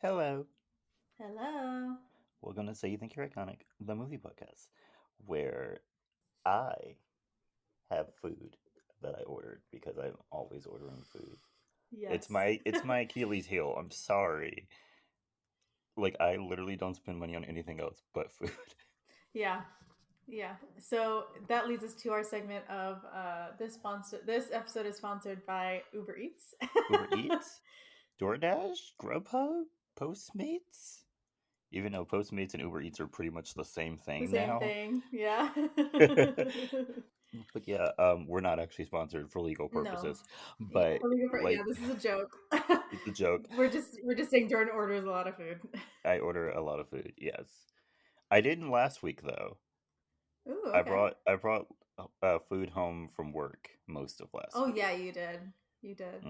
Hello. Hello. Welcome to Say You Think You're Iconic, the movie podcast, where I have food that I ordered because I'm always ordering food. It's Yes. my Achilles heel. I'm sorry. Like I literally don't spend money on anything else but food. Yeah. Yeah. So that leads us to our segment of this episode is sponsored by Uber Eats. Uber Eats, DoorDash, Grubhub, Postmates. Even though Postmates and Uber Eats are pretty much the same The thing same now. thing. Yeah. But yeah, we're not actually sponsored for legal No. purposes. Yeah, But yeah, like this is a joke. it's a joke. we're just saying Jordan orders a lot of food. I order a lot of food. Yes, I didn't last week though. Ooh, I okay. brought I brought food home from work most of last Oh week. yeah, you did. You did.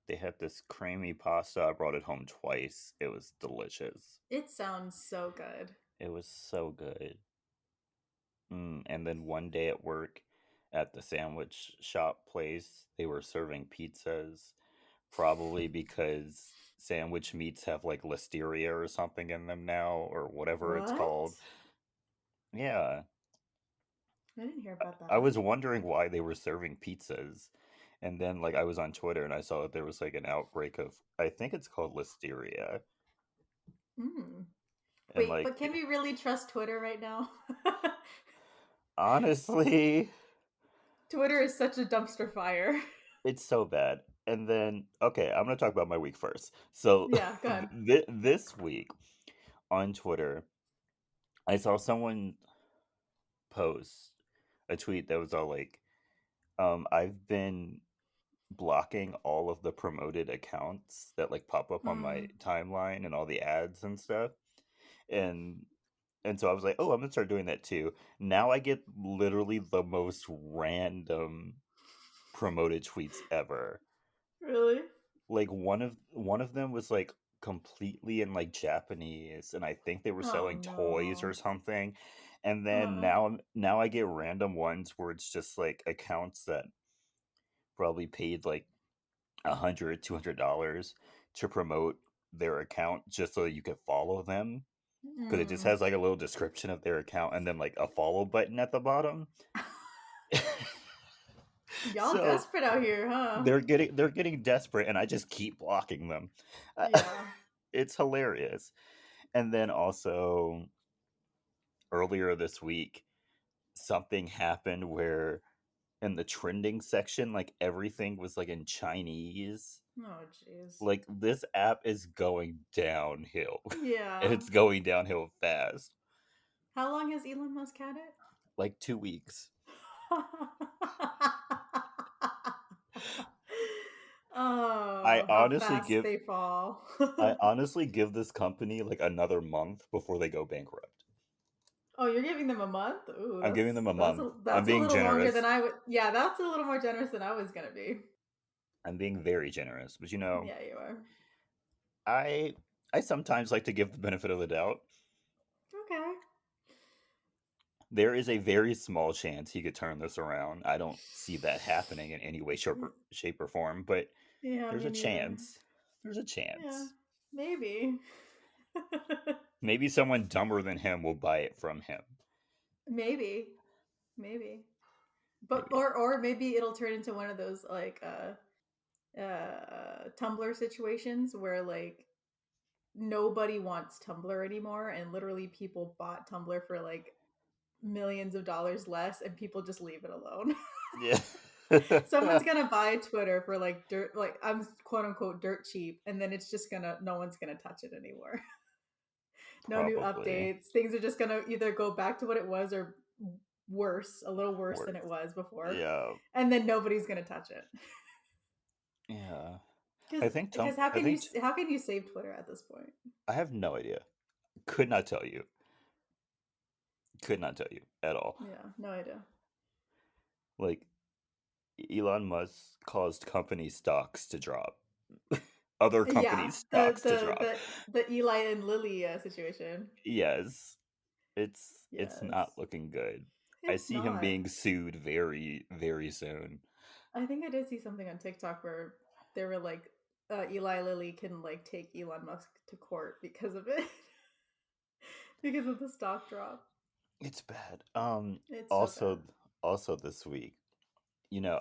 They had this creamy pasta. I brought it home twice. It was delicious. It sounds so good. It was so good. And then one day at work, at the sandwich shop place, they were serving pizzas. Probably because sandwich meats have like listeria or something in them now, or whatever it's called. What? Yeah, I didn't hear about I that. was wondering why they were serving pizzas. And then like I was on Twitter and I saw that there was like an outbreak of I think it's called listeria. Mm. And Wait, like but can we really trust Twitter right now? honestly, Twitter is such a dumpster fire. it's so bad. And then okay, I'm going to talk about my week first. So Yeah, go ahead. this week on Twitter, I saw someone post a tweet that was all like I've been blocking all of the promoted accounts that like pop up on my Mm. timeline and all the ads and stuff. And so I was like, "Oh, I'm gonna start doing that too." Now I get literally the most random promoted tweets ever. Really? Like one of them was like completely in like Japanese, and I think they were Oh selling toys or no. something. And then Uh, now I get random ones where it's just like accounts that probably paid like $100, $200 to promote their account just so that you could follow them because it just mm. has like a little description of their account and then like a follow button at the bottom. Y'all So desperate out here, huh? they're getting desperate, and I just keep blocking them. Uh, Yeah. it's hilarious. And then also earlier this week, something happened where in the trending section, like everything was like in Chinese. Oh jeez. Like this app is going downhill, and Yeah. it's going downhill fast. How long has Elon Musk had it? Like 2 weeks. I Oh, how honestly fast give they fall. I honestly give this company like another month before they go bankrupt. Oh, you're giving them a month? Ooh, I'm giving them a that's month. I'm that's a being little longer than generous. I would. Yeah, that's a little more generous than I was gonna be. I'm being very generous. But Yeah, you are. I I sometimes like to give the benefit of the doubt. Okay. There is a very small chance he could turn this around. I don't see that happening in any way, shape or form, but Yeah, there's me a neither. chance. There's a Yeah, chance. maybe. Maybe someone dumber than him will buy it from him. Maybe. Maybe. But Maybe. or maybe it'll turn into one of those like Tumblr situations where like nobody wants Tumblr anymore and literally people bought Tumblr for like millions of dollars less and people just leave it alone. Yeah. Someone's gonna buy Twitter for like dirt, like I'm quote unquote dirt cheap, and then it's just gonna no one's gonna touch it anymore. No new Probably. updates. Things are just gonna either go back to what it was or worse, a little worse than it Worse. was before, Yeah. and then nobody's gonna touch it. Yeah. Because I think how can you save Twitter at this point? I have no idea. Could not tell you. Could not tell you at all. Yeah, no idea. Like Elon Musk caused company stocks to drop. Other Yeah, companies' stocks to drop. the Eli and Lily situation. Yes. It's not Yes, looking good. I it's see him not. being sued very, very soon. I think I did see something on TikTok where they were like Eli Lilly can like take Elon Musk to court because of it, because of the stock drop. It's bad. It's so Also, bad. also this week,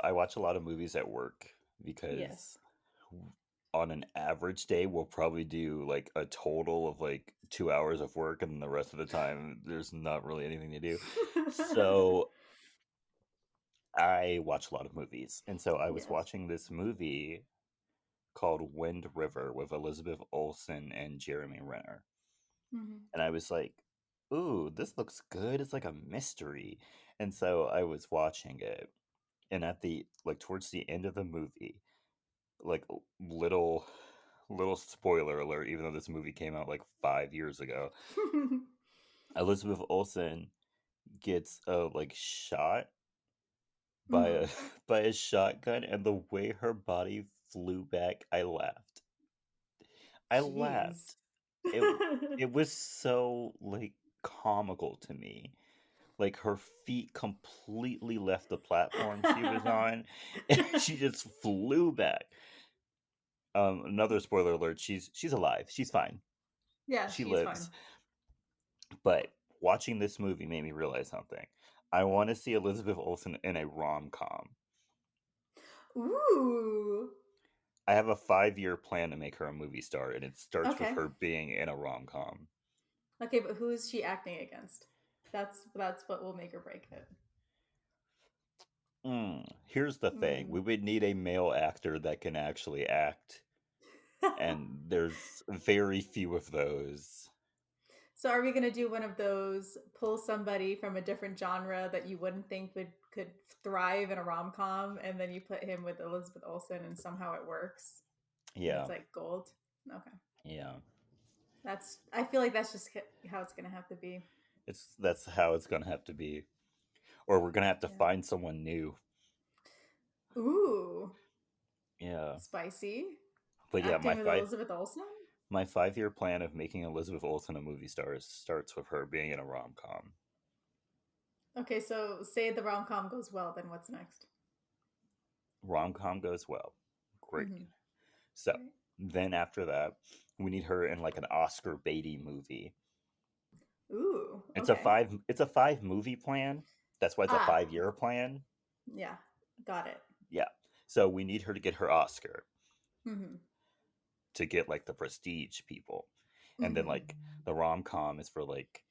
I watch a lot of movies at work Yes. because on an average day, we'll probably do like a total of like 2 hours of work, and the rest of the time, there's not really anything to do. So I watch a lot of movies. And so I was Yes. watching this movie called Wind River with Elizabeth Olsen and Jeremy Renner. Hmm. And I was like, ooh, this looks good. It's like a mystery. And so I was watching it. And at the like towards the end of the movie, like little spoiler alert, even though this movie came out like 5 years ago, Elizabeth Olsen gets like shot by Hmm. a by a shotgun, and the way her body flew back, I Jeez. laughed. It it was so like comical to me. Like her feet completely left the platform she was on, and she just flew back. Another spoiler alert: she's alive. She's fine. Yeah, She she's fine. lives. But watching this movie made me realize something. I want to see Elizabeth Olsen in a rom com. Ooh. I have a 5 year plan to make her a movie star, and it starts with Okay. her being in a rom com. Okay, but who is she acting against? That's what will make or break it. Here's the thing: Mm. we would need a male actor that can actually act, and there's very few of those. So are we gonna do one of those pull somebody from a different genre that you wouldn't think would could thrive in a rom com, and then you put him with Elizabeth Olsen, and somehow it works, and Yeah, it's like gold? Okay, yeah. that's. I feel like that's just how it's gonna have to be. That's how it's gonna have to be, or we're gonna have to Yeah. find someone new. Ooh, Yeah, spicy. but yeah, Acting with Elizabeth Olsen. my 5 year plan of making Elizabeth Olsen a movie star starts with her being in a rom com. Okay, so say the rom com goes well, then what's next? Rom com goes well, great. Mm-hmm. So Great. then after that, we need her in like an Oscar Beatty movie. Ooh. It's a Okay. five movie plan. That's why it's a Ah. 5 year plan. Yeah. Got it. Yeah. So we need her to get her Oscar Mm-hmm. to get like the prestige people. And then Mm-hmm. like the rom com is for like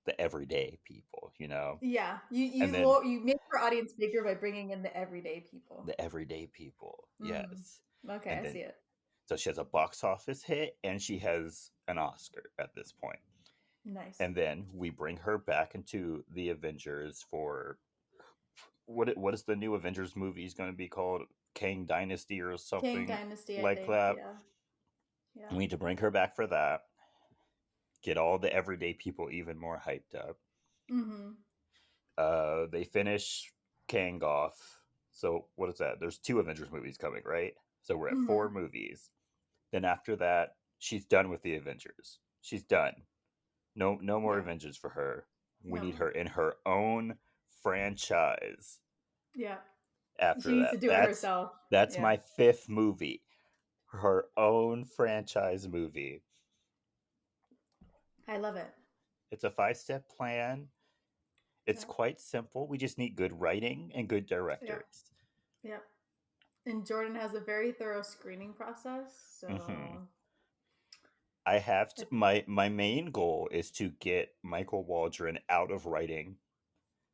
the everyday people. Yeah, you And you then lo- you make your audience bigger by bringing in the everyday people. the everyday people. Mm. Yes. Okay, And I see then it. so she has a box office hit and she has an Oscar at this point. Nice. And then we bring her back into the Avengers for what is the new Avengers movie is going to be called? Kang Dynasty or King something Dynasty, I like think. that. Yeah. Yeah. We need to bring her back for that. Get all the everyday people even more hyped up. Mm-hmm. They finish Kang off. So what is that? There's two Avengers movies coming, right? So we're at Mm-hmm. 4 movies. Then after that, she's done with the Avengers. She's done. No more Yeah. Avengers for her. We No need more. her in her own franchise Yeah. She after needs that. to do it That's herself. that's Yeah. my fifth movie. Her own franchise movie. I love it. It's a 5 step plan. It's Yeah. quite simple. We just need good writing and good Yeah. directors. Yeah. And Jordan has a very thorough screening process, Hmm. so I have to, my main goal is to get Michael Waldron out of writing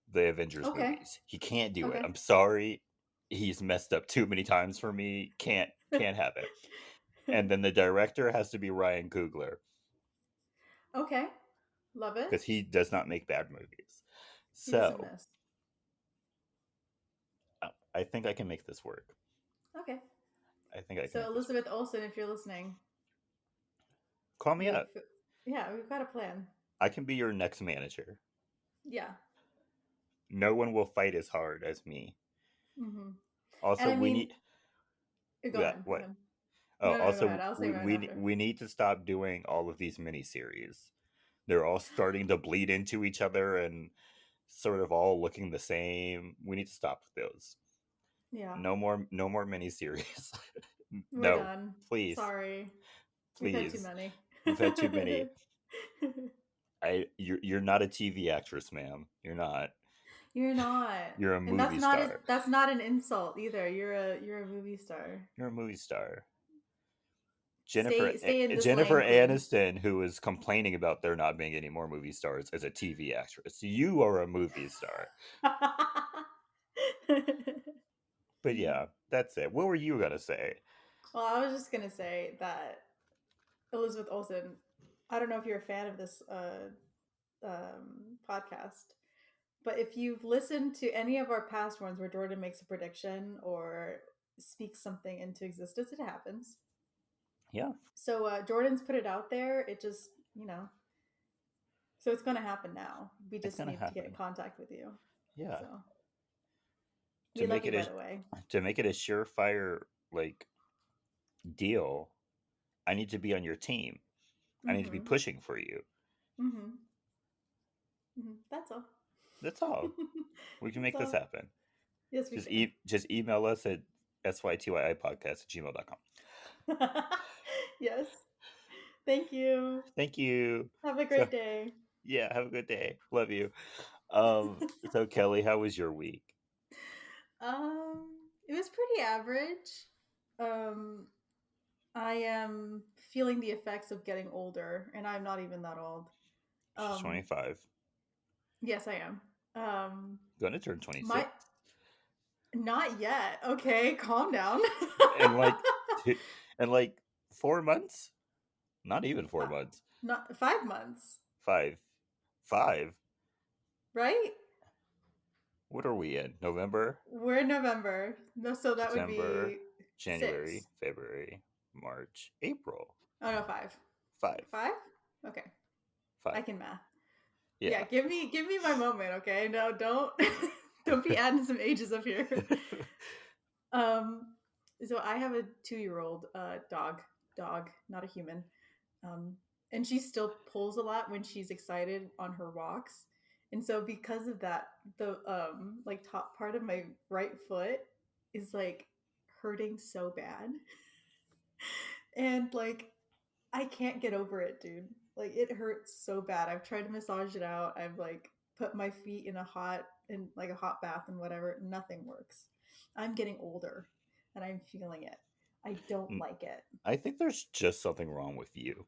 the Avengers okay. movies. He can't do it. Okay. I'm sorry. He's messed up too many times for me. Can't have it. And then the director has to be Ryan Coogler Okay. Love it. because he does not make bad movies. He doesn't So miss. I think I can make this work. Okay. I think I can So make this work. Elizabeth Olsen, if you're listening, Call me we've up. yeah, we've got a plan. I can be your next manager. Yeah. No one will fight as hard as me. Mm-hmm. And Also, I we mean, need. go Yeah, ahead. Go what? ahead. Oh, No, no, go also ahead. I'll say we mine we after. we need to stop doing all of these miniseries. They're all starting to bleed into each other and sort of all looking the same. We need to stop with those. Yeah. No more miniseries. We're No, done. please, Sorry. We've had too please. many. We've had too many. You're not a TV actress, ma'am. You're not. You're not. You're a And movie star. that's not an insult either. You're a movie star. You're a movie star. Stay in this Jennifer lane, please. Aniston, who is complaining about there not being any more movie stars, as a TV actress. You are a movie star. But yeah, that's it. What were you gonna say? Well, I was just gonna say that Elizabeth Olsen. I don't know if you're a fan of this podcast, but if you've listened to any of our past ones where Jordan makes a prediction or speaks something into existence, it happens. Yeah, So Jordan's put it out there. It just, you know, so it's going to happen now. We it's just gonna need to get in happen. contact with you. Yeah, So to we love make you, it by the way. to make it a surefire like deal, I need to be on your team. I need to be Mm-hmm. pushing for you. Mm-hmm. Mm-hmm. That's all. That's all. We can That's make this all. happen. Yes, we can. Just email us at sytyipodcast@gmail.com. Yes. Thank you. Thank you. Have a So great day. yeah, have a good day. Love you. So Kelley, how was your week? Um, it was pretty average. Um, I am feeling the effects of getting older, and I'm not even that old. She's Um, 25. yes, I am. Gonna turn My 26. not yet. Okay, calm down. And like two, and like 4 months? Not even 4 months. Not 5 months, Five. Five. right? What are we in? November? We're in November. No, so that would December, be January, 6. February, March, April. Oh no, 5. Five. 5? Okay, I Five. can math. Yeah, Yeah. give me my moment, okay? No, don't don't be adding some ages up here. Um, so I have a 2-year-old dog, not a human. Um, and she still pulls a lot when she's excited on her walks. And so because of that, the like top part of my right foot is like hurting so bad. And like I can't get over it, dude. Like it hurts so bad. I've tried to massage it out. I've like put my feet in like a hot bath and whatever. Nothing works. I'm getting older and I'm feeling it. I don't like it. I think there's just something wrong with you.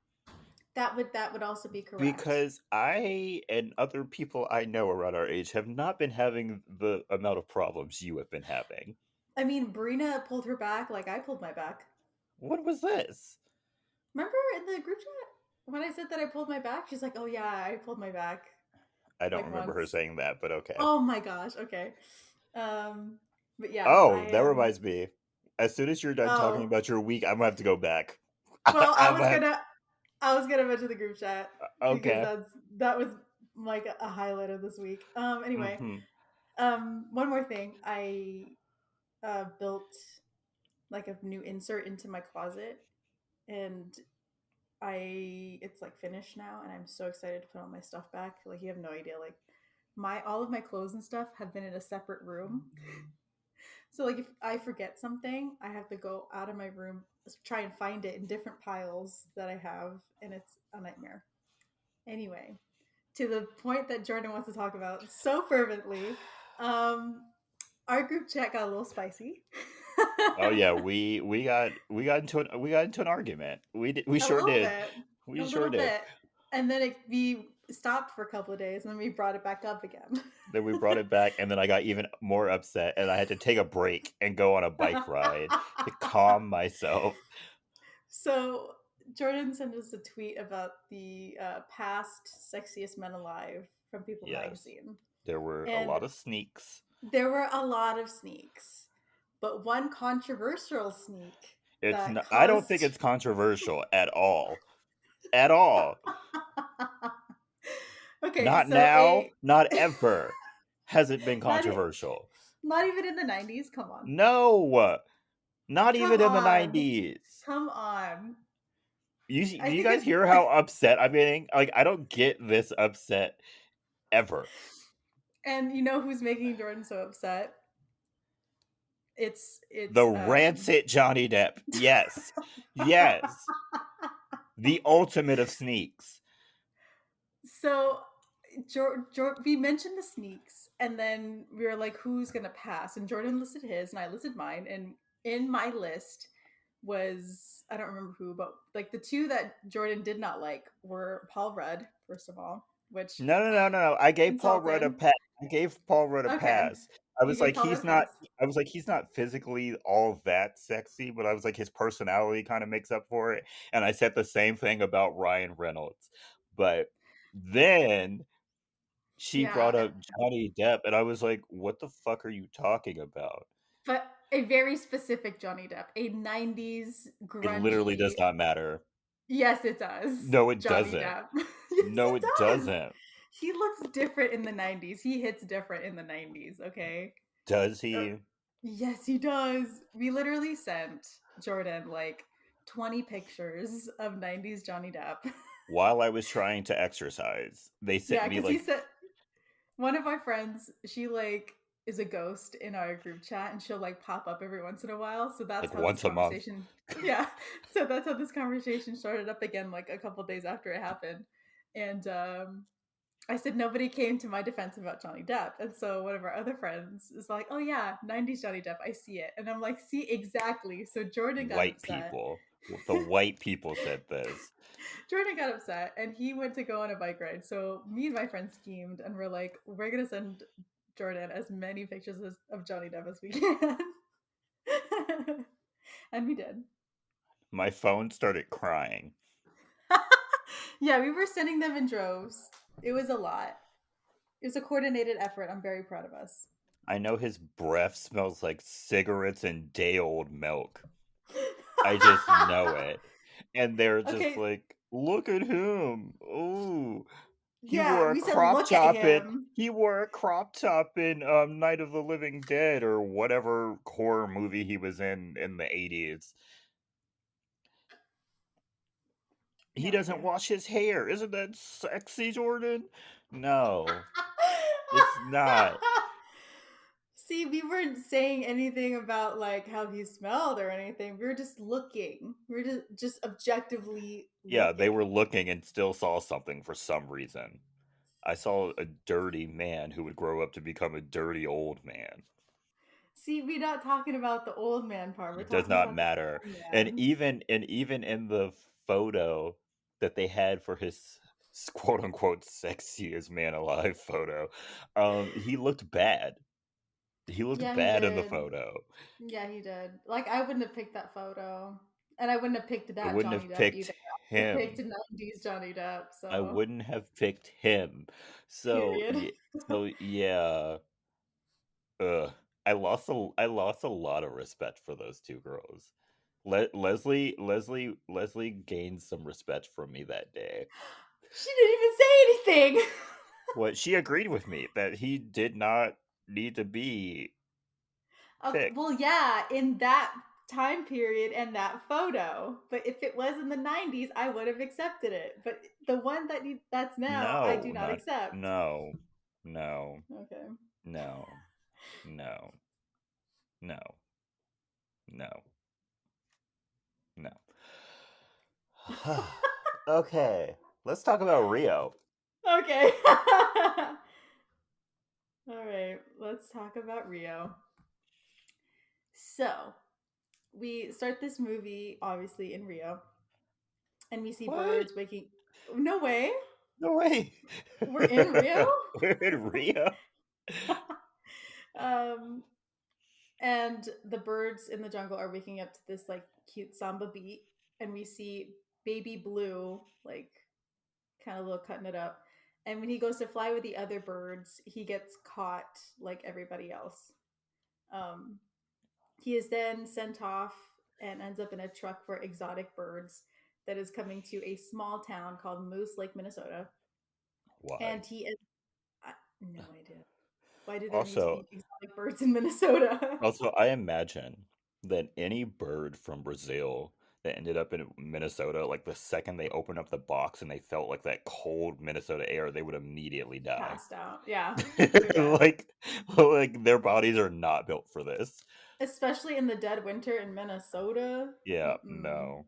That would also be correct. Because I and other people I know around our age have not been having the amount of problems you have been having. I mean, Brina pulled her back like I pulled my back. What was this? Remember in the group chat when I said that I pulled my back? She's like, "Oh yeah, I pulled my back I don't like remember her once." saying that, but okay. Oh my gosh. Okay. Um, but yeah, I Oh, that am. reminds me. As soon as you're done talking Oh about your week, I'm gonna have to go back. well, I'm gonna have, I was gonna mention the group chat because okay. that was like a highlight of this week. Anyway, Mm-hmm. one more thing. I built like a new insert into my closet, and it's like finished now, and I'm so excited to put all my stuff back. Like you have no idea. Like all of my clothes and stuff have been in a separate room. So like if I forget something, I have to go out of my room, try and find it in different piles that I have, and it's a nightmare. Anyway, to the point that Jordan wants to talk about so fervently, um, our group chat got a little spicy. Oh yeah, we got into an argument. We A sure little did. bit, a We sure little did. bit, and then we stopped for a couple of days, and then we brought it back up again. Then we brought it back, and then I got even more upset, and I had to take a break and go on a bike ride to calm myself. So Jordan sent us a tweet about the past Sexiest Men Alive from People Yes, magazine. there were a And lot of sneaks. there were a lot of sneaks, but one controversial sneak It's that not, I don't think caused. it's controversial at all. At all. Okay, Not so now, not ever has it been not controversial. not even in the 90s. Come on. No, not Come even in the on. 90s. Come on. Do I you think guys it's hear how upset I'm getting? Like, I don't get this upset ever. and you know who's making Jordan so upset? The it's rancid Johnny Depp. Yes. Yes. The ultimate of sneaks. So we mentioned the sneaks, and then we were like, "Who's gonna pass?" And Jordan listed his, and I listed mine. And in my list was, I don't remember who, but like the two that Jordan did not like were Paul Rudd, first of all, which No, no, no, no, no. I gave Paul Rudd a insulting. pass. I gave Paul Rudd a Okay, pass. I you was gave like, Paul Rudd he's a not. pass. I was like, he's not physically all that sexy, but I was like, his personality kind of makes up for it. And I said the same thing about Ryan Reynolds. But then she Yeah, brought up Johnny Depp, and I was like, what the fuck are you talking about? but a very specific Johnny Depp, a '90s It literally grungy. does not matter. Yes, it does. No, it Johnny doesn't. Depp. Yes, No, it it does. doesn't. He looks different in the '90s. He hits different in the '90s, okay? Does Er, he? yes, he does. We literally sent Jordan like 20 pictures of '90s Johnny Depp. While I was trying to exercise, they sent Yeah, me because he like said one of our friends, she like is a ghost in our group chat and she'll like pop up every once in a while. So that's how this once a month. conversation, yeah. So that's how this conversation started up again like a couple days after it happened. And I said nobody came to my defense about Johnny Depp. And so one of our other friends is like, "Oh yeah, '90s Johnny Depp, I see it." And I'm like, "See, exactly." So Jordan got White upset. people. The white people said this. Jordan got upset and he went to go on a bike ride. So me and my friend schemed and we're like, we're gonna send Jordan as many pictures of Johnny Depp as we can. And we did. My phone started crying. Yeah, we were sending them in droves. It was a lot. It was a coordinated effort. I'm very proud of us. I know his breath smells like cigarettes and day old milk. I just know it. And they're just Okay, like, look at him. Ooh. He yeah, wore a we said crop look at top in him. he wore a crop top in Night of the Living Dead or whatever horror movie he was in the 80s. He No doesn't idea. wash his hair. Isn't that sexy, Jordan? No, it's not. See, we weren't saying anything about like how he smelled or anything. We were just looking. We were just objectively Yeah, they were looking. looking and still saw something for some reason. I saw a dirty man who would grow up to become a dirty old man. See, we're not talking about the old man part. We're It does talking not about the matter. young And man. even in the photo that they had for his quote unquote sexiest man alive photo, he looked bad. He looked Yeah, he bad in the did. photo. Yeah, he did. Like I wouldn't have picked that photo. And I wouldn't have picked I that wouldn't Johnny have Depp picked either. I would have picked him. '90s Johnny Depp, I so wouldn't have picked him. So period. yeah, yeah. Ugh. I lost a lot of respect for those two girls. Leslie gained some respect from me that day. She didn't even say anything. What she agreed with me that he did not need to be picked. Well, yeah, in that time period and that photo. But if it was in the '90s, I would have accepted it. But the one that's now, I do No, not not accept. no, no, Okay. no, no, no, no, no. Okay, let's talk about Rio. Okay. All right, let's talk about Rio. So, we start this movie obviously in Rio, and we see What? birds waking. No way. No way. We're in Rio? We're in Rio. um and the birds in the jungle are waking up to this like cute samba beat, and we see baby blue like kind of a little cutting it up, and when he goes to fly with the other birds he gets caught like everybody else. um he is then sent off and ends up in a truck for exotic birds that is coming to a small town called Moose Lake, Minnesota. Why? And he is, no idea why did there need to Also, be exotic birds in Minnesota. I imagine that any bird from Brazil that ended up in Minnesota, like the second they opened up the box and they felt like that cold Minnesota air, they would immediately die. Passed out. Yeah, really bad. like their bodies are not built for this. Especially in the dead winter in Minnesota. Yeah, Mm-mm. No.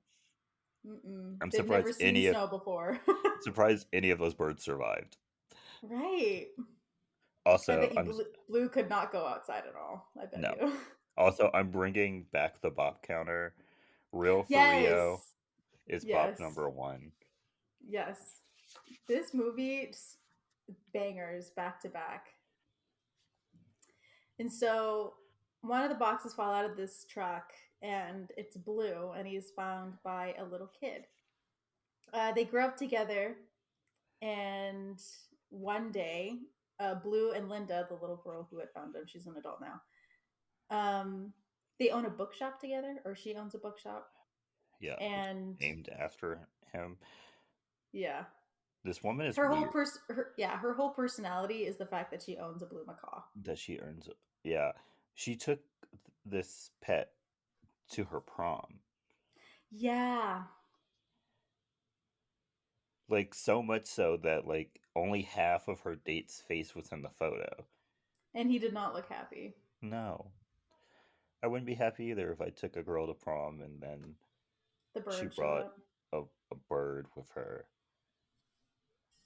Mm-mm. I'm They've never seen snow before. surprised any of those birds survived. Right. I Also, bet you Blue could not go outside at all. I bet no. you. Also, I'm bringing back the bop counter. Real for Rio Yes. is bop Yes. number 1. Yes. This movie just bangers back to back. And so one of the boxes fall out of this truck and it's Blue and he's found by a little kid. They grew up together and one day, Blue and Linda, the little girl who had found him, she's an adult now. They own a bookshop together, or she owns a bookshop, Yeah, it's and named after him. yeah, This woman is her whole weird her whole personality is the fact that she owns a blue macaw. that she earns it. Yeah, she took this pet to her prom. Yeah, Like so much so that like only half of her date's face was in the photo. and he did not look happy. No. I wouldn't be happy either if I took a girl to prom and then The she bird showed brought up, a bird with her.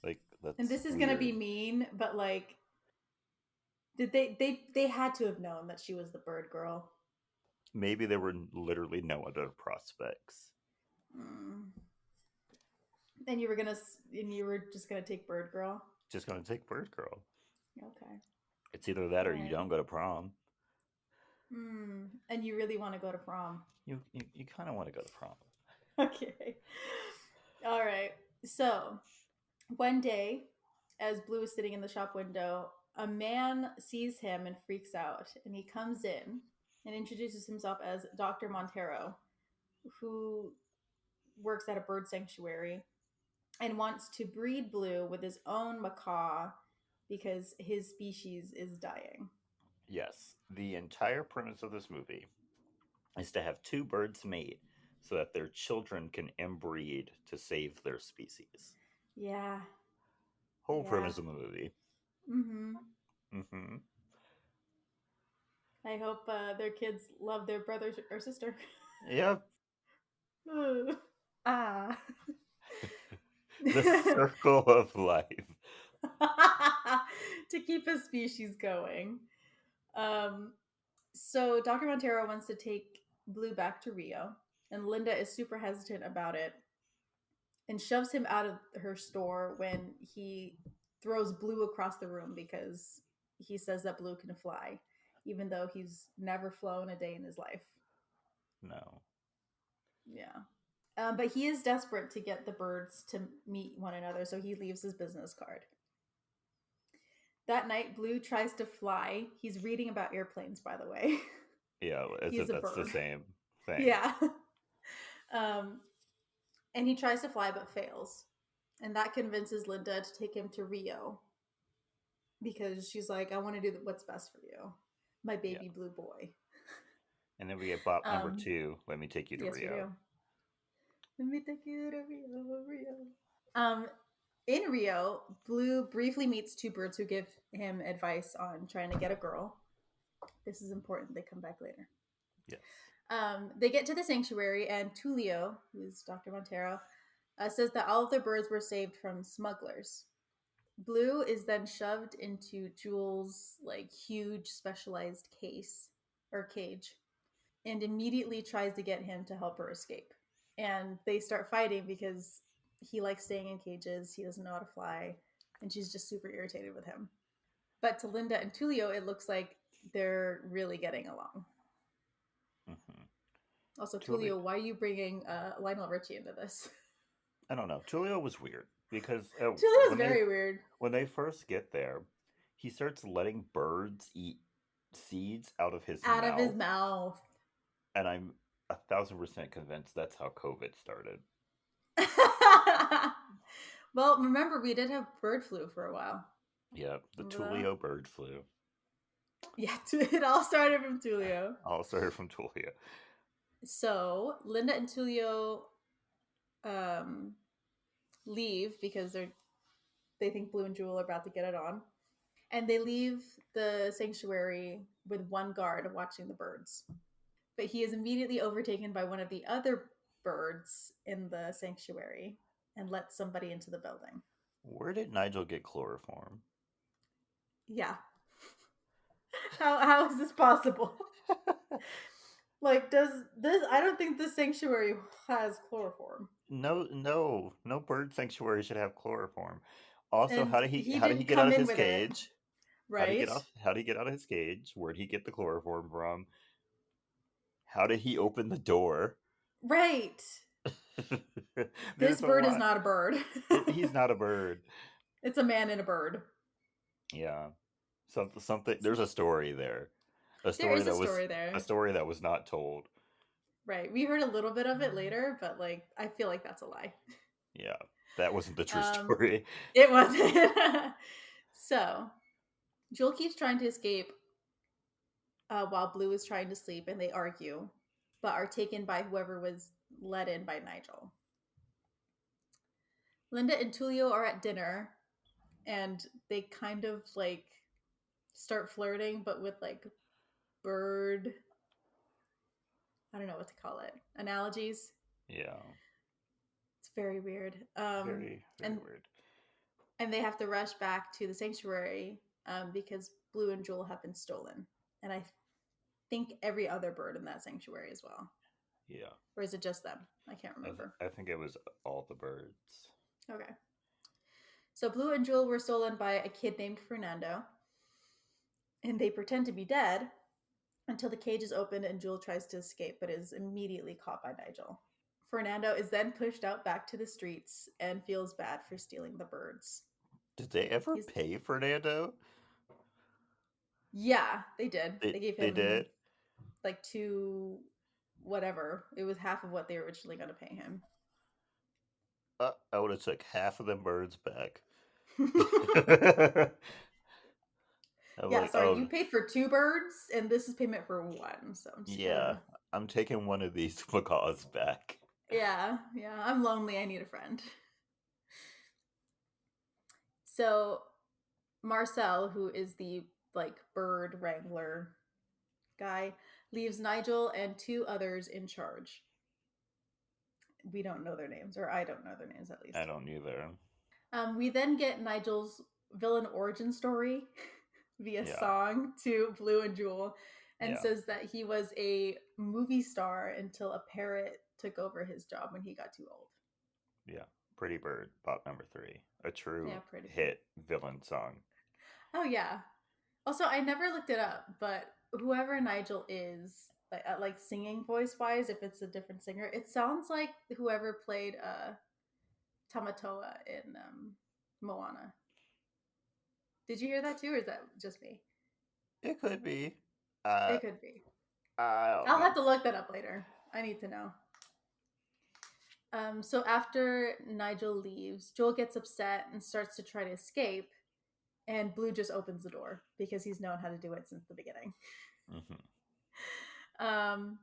Like and that's this is gonna be weird. mean, but like, did they had to have known that she was the bird girl? Maybe there were literally no other prospects. Mm. And you were just gonna take bird girl. Just gonna take bird girl. Okay, It's either that all or you right. don't go to prom. And you really want to go to prom? You kind of want to go to prom. Okay. All right. So one day, as Blue is sitting in the shop window, a man sees him and freaks out, and he comes in and introduces himself as Dr. Montero, who works at a bird sanctuary and wants to breed Blue with his own macaw because his species is dying. Yes, the entire premise of this movie is to have two birds mate so that their children can inbreed to save their species. Yeah. Whole Yeah. premise of the movie. Mm-hmm. Mm-hmm. I hope their kids love their brother or sister. Yep. Ah. The circle of life. To keep a species going. Um, so Dr. Montero wants to take Blue back to Rio, and Linda is super hesitant about it and shoves him out of her store when he throws Blue across the room because he says that Blue can fly, even though he's never flown a day in his life. No. Yeah. But he is desperate to get the birds to meet one another, so he leaves his business card. That night, Blue tries to fly. He's reading about airplanes, by the way. Yeah, He's a that's the bird. same thing. Yeah. um, and he tries to fly but fails. And that convinces Linda to take him to Rio because she's like, I want to do what's best for you, my Yeah. baby blue boy. And then we get bop number Um, 2, Let Me Take You to yes, we Rio. do. Let me take you to Rio, Rio. Um, in Rio, Blue briefly meets two birds who give him advice on trying to get a girl. This is important. They come back later. Yes. They get to the sanctuary, and Tulio, who's Dr. Montero, says that all of the birds were saved from smugglers. Blue is then shoved into Jules' like huge specialized case or cage, and immediately tries to get him to help her escape. And they start fighting because he likes staying in cages. He doesn't know how to fly, and she's just super irritated with him. But to Linda and Tulio, it looks like they're really getting along. Mm-hmm. Also, Tulio, Tulio, why are you bringing Lionel Richie into this? I don't know. Tulio was weird because Tulio's very weird. when they first get there, he starts letting birds eat seeds out of his Out of his mouth, mouth. and I'm 1,000% convinced that's how COVID started. Well, remember, we did have bird flu for a while. Yeah, the Remember that? Tulio bird flu. Yeah, it all started from Tulio. All started from Tulio. So Linda and Tulio um, leave because they think Blue and Jewel are about to get it on, and they leave the sanctuary with one guard watching the birds. But he is immediately overtaken by one of the other birds in the sanctuary and lets somebody into the building. Where did Nigel get chloroform? Yeah. How is this possible? Like, does this? I don't think this sanctuary has chloroform. No bird sanctuary should have chloroform. Also, And he how did he didn't get out come of in his with it, cage? right? How did he get out of his cage? Where'd he get the chloroform from? How did he open the door? Right. This There's a bird is lot. not a bird. He's not a bird. It's a man and a bird. Yeah. Something there's a story there. There is a story A there. story that was not told. Right. We heard a little bit of it later, but like I feel like that's a lie. Yeah. That wasn't the true Um story. it wasn't. So, Joel keeps trying to escape while Blue is trying to sleep and they argue, but are taken by whoever was let in by Nigel. Linda and Tulio are at dinner and they kind of like start flirting, but with like bird, I don't know what to call it, analogies. Yeah. It's very weird. Very, very And weird. they have to rush back to the sanctuary because Blue and Jewel have been stolen. And I think every other bird in that sanctuary as well. Yeah. Or is it just them? I can't remember. I think it was all the birds. Okay. So Blue and Jewel were stolen by a kid named Fernando, and they pretend to be dead until the cage is opened and Jewel tries to escape, but is immediately caught by Nigel. Fernando is then pushed out back to the streets and feels bad for stealing the birds. Did they ever He's pay Fernando? Yeah, they did. They gave They him did? like two whatever. It was half of what they were originally going to pay him. I would have took half of them birds back. I'm Yeah, like, sorry, oh you paid for two birds and this is payment for one. So I'm just yeah, gonna I'm taking one of these macaws back. Yeah, I'm lonely. I need a friend. So Marcel, who is the like bird wrangler guy, leaves Nigel and two others in charge. We don't know their names, or I don't know their names at I least. don't either. We then get Nigel's villain origin story via Yeah, song to Blue and Jewel, and yeah, says that he was a movie star until a parrot took over his job when he got too old. yeah. Pretty Bird, bot number 3. A Yeah, true pretty bird. hit villain song. Oh yeah. Also, I never looked it up, but whoever Nigel is, like singing voice wise, if it's a different singer, it sounds like whoever played Tamatoa in Moana. Did you hear that too, or is that just me? It could be. Uh, It could be. I don't I'll know. have to look that up later. I need to know. So after Nigel leaves, Joel gets upset and starts to try to escape, and Blue just opens the door because he's known how to do it since the beginning. Hmm. Um,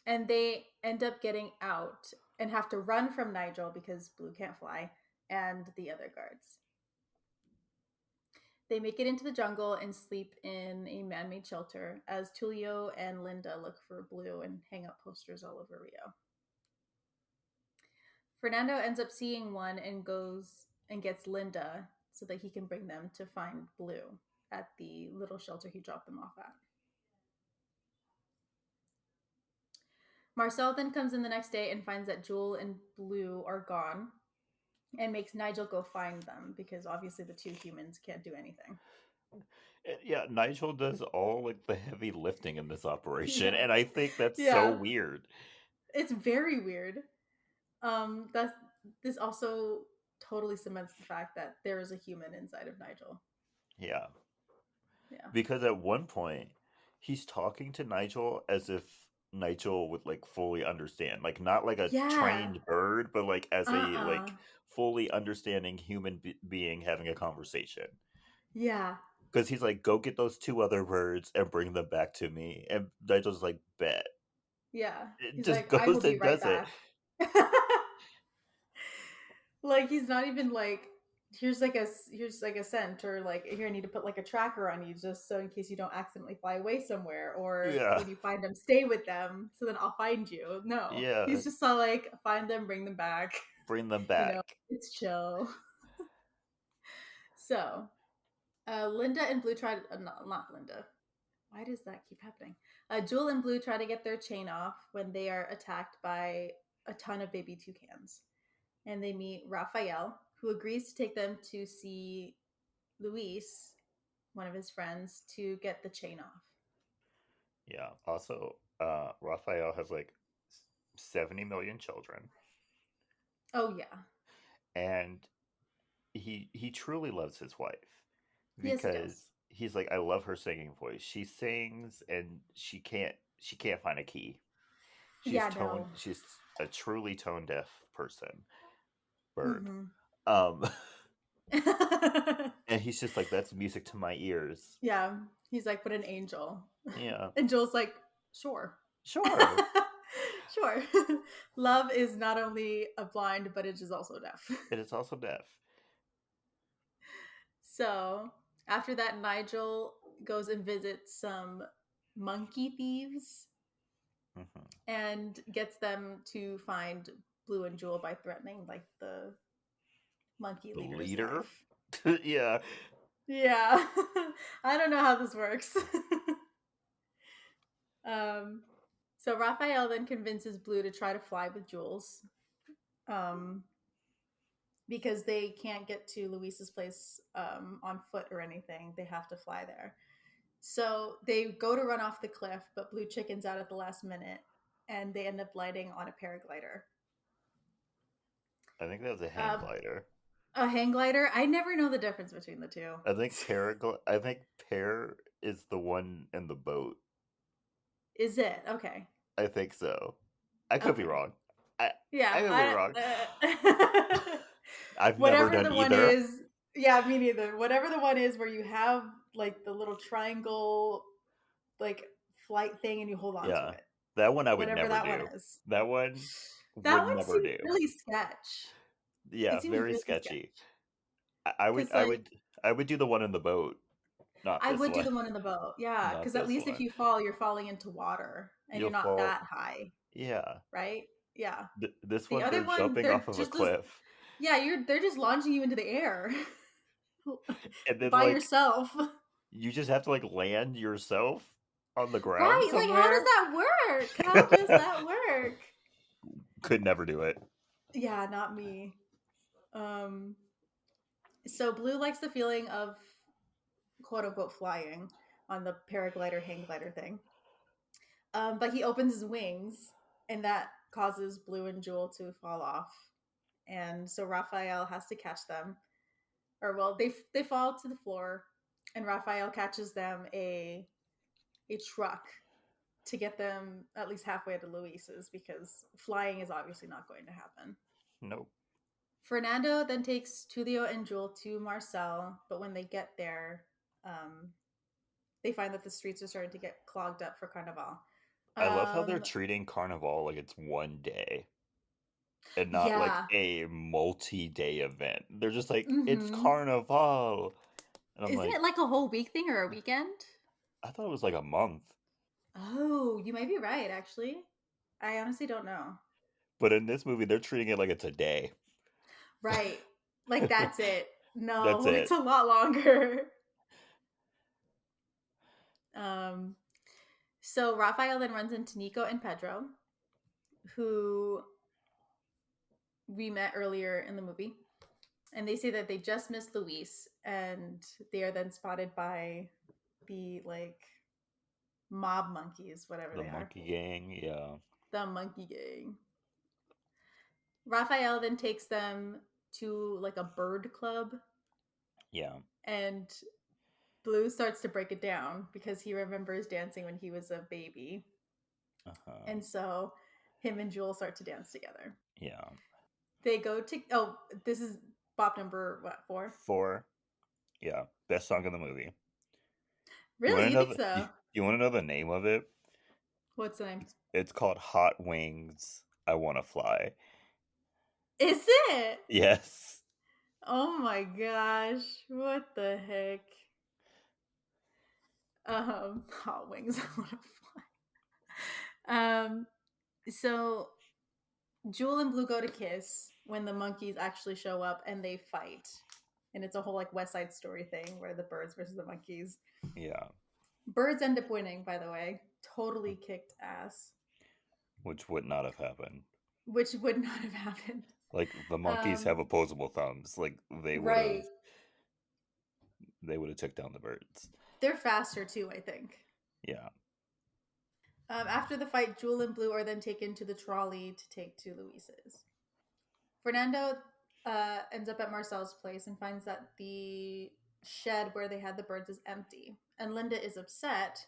and they end up getting out and have to run from Nigel because Blue can't fly and the other guards. They make it into the jungle and sleep in a man made shelter as Tulio and Linda look for Blue and hang up posters all over Rio. Fernando ends up seeing one and goes and gets Linda so that he can bring them to find Blue at the little shelter he dropped them off at. Marcel then comes in the next day and finds that Jewel and Blue are gone and makes Nigel go find them because obviously the two humans can't do anything. Yeah, Nigel does all like the heavy lifting in this operation, Yeah. and I think that's so Yeah. weird. It's very weird. That's this also totally cements the fact that there is a human inside of Nigel. Yeah, Yeah. because at one point he's talking to Nigel as if Nigel would like fully understand, like not like a Yeah. trained bird, but like as a Uh-uh. like fully understanding being having a conversation. Yeah. Because he's like, go get those two other birds and bring them back to me, and Nigel's like, bet. Yeah. It He's just like, I will goes be and right does it. back. Like he's not even like, here's like a scent, or like, here I need to put like a tracker on you just so in case you don't accidentally fly away somewhere, or Yeah. when you find them, stay with them so then I'll find you. No, Yeah. he's just all like, find them, bring them back. Bring them You know, back. it's chill. So Linda and Blue tried, not Linda. Why does that keep happening? Jewel and Blue try to get their chain off when they are attacked by a ton of baby toucans. And they meet Raphael, who agrees to take them to see Luis, one of his friends, to get the chain off. Yeah. Also, Raphael has like 70 million children, Oh, yeah. and he truly loves his wife Yes, he does. because he's like, I love her singing voice. She sings and she can't find a key. Yeah, no. She's a truly tone deaf person, bird. Mm-hmm. Um and he's just like, that's music to my ears. Yeah. He's like, but an angel. Yeah. And Joel's like, sure. Sure. Sure. Love is not only a blind, but it is also deaf. It is also deaf. So after that, Nigel goes and visits some monkey thieves Hmm. and gets them to find Blue and Jewel by threatening like the monkey The leader's leader. life. Yeah. Yeah. I don't know how this works. um so Raphael then convinces Blue to try to fly with Jules. Um because they can't get to Luis's place on foot or anything. They have to fly there. So they go to run off the cliff, but Blue chickens out at the last minute, and they end up landing on a paraglider. I think that was a hang Uh, glider. a hang glider. I never know the difference between the two. I think pear is the one in the boat. Is it okay? I think so. I could be Okay. wrong. I Yeah. I could be wrong. I've never Whatever done the one either. is. Yeah, me neither. Whatever the one is where you have like the little triangle, like flight thing, and you hold on to Yeah. it. That one I would Whatever never that one do. is. That one That would one never seems do. really sketch. Yeah, It seems very really sketchy. sketch. I would Because I like would I would do the one in the boat, not I this would do one. the one in the boat. Yeah, Not because at this least if one. you fall, you're falling into water and You'll you're not fall. that high, Yeah. right? Yeah. This The one they're other one, jumping they're off of a just this. cliff. Yeah, they're just launching you into the air And then by like yourself. you just have to like land yourself on the ground Right? Like, how does somewhere. that work? How does that work? Could never do it. Yeah, not me. Um, so Blue likes the feeling of quote unquote flying on the paraglider hang glider thing. But he opens his wings, and that causes Blue and Jewel to fall off. And so Raphael has to catch them, or well, they fall to the floor, and Raphael catches them a truck to get them at least halfway to Luis's because flying is obviously not going to happen. Nope. Fernando then takes Tulio and Jewel to Marcel, but when they get there, um, they find that the streets are starting to get clogged up for Carnival. I love how they're Um, treating Carnival like it's one day and not like yeah. a multi-day event. They're just like, it's Mm-hmm. Carnival. And I'm Isn't like, it like a whole week thing or a weekend? I thought it was like a month. Oh, you might be right, actually. I honestly don't know. But in this movie, they're treating it like it's a day. Right. Like that's it. That's No, it's it. a lot longer. Um, so Raphael then runs into Nico and Pedro, who we met earlier in the movie. And they say that they just missed Luis, and they are then spotted by the like mob monkeys, whatever The they are. monkey gang, yeah. The monkey gang. Raphael then takes them to like a bird club, Yeah. and Blue starts to break it down because he remembers dancing when he was a baby. Uh-huh. And so him and Jewel start to dance together. Yeah. They go to, oh, this is bop number what, 4? 4. Yeah. Best song in the movie. You want Really? to You know think so? you want to know the name of it? What's the name? It's called Hot Wings. I Want to Fly. Is it? Yes. Oh my gosh. What the heck? Hot wings. I want to fly. So Jewel and Blue go to kiss when the monkeys actually show up and they fight. And it's a whole like West Side Story thing where the birds versus the monkeys. Yeah. Birds end up winning, by the way. Totally kicked ass, Which would not have happened. which would not have happened. Like the monkeys Um, have opposable thumbs. Like right. they would have took down the birds. They're faster too, I think. Yeah. After the fight, Jewel and Blue are then taken to the trolley to take to Luis's. Fernando ends up at Marcel's place and finds that the shed where they had the birds is empty. And Linda is upset.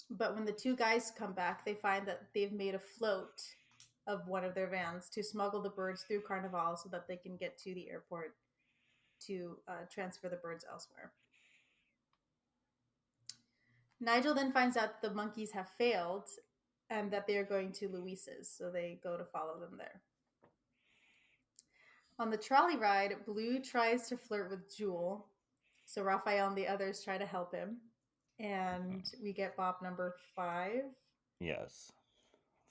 But when the two guys come back, they find that they've made a float of one of their vans to smuggle the birds through Carnival so that they can get to the airport to transfer the birds elsewhere. Nigel then finds out the monkeys have failed and that they are going to Luis's, so they go to follow them there. On the trolley ride, Blue tries to flirt with Jewel, so Raphael and the others try to help him, and we get Bob number 5. Yes.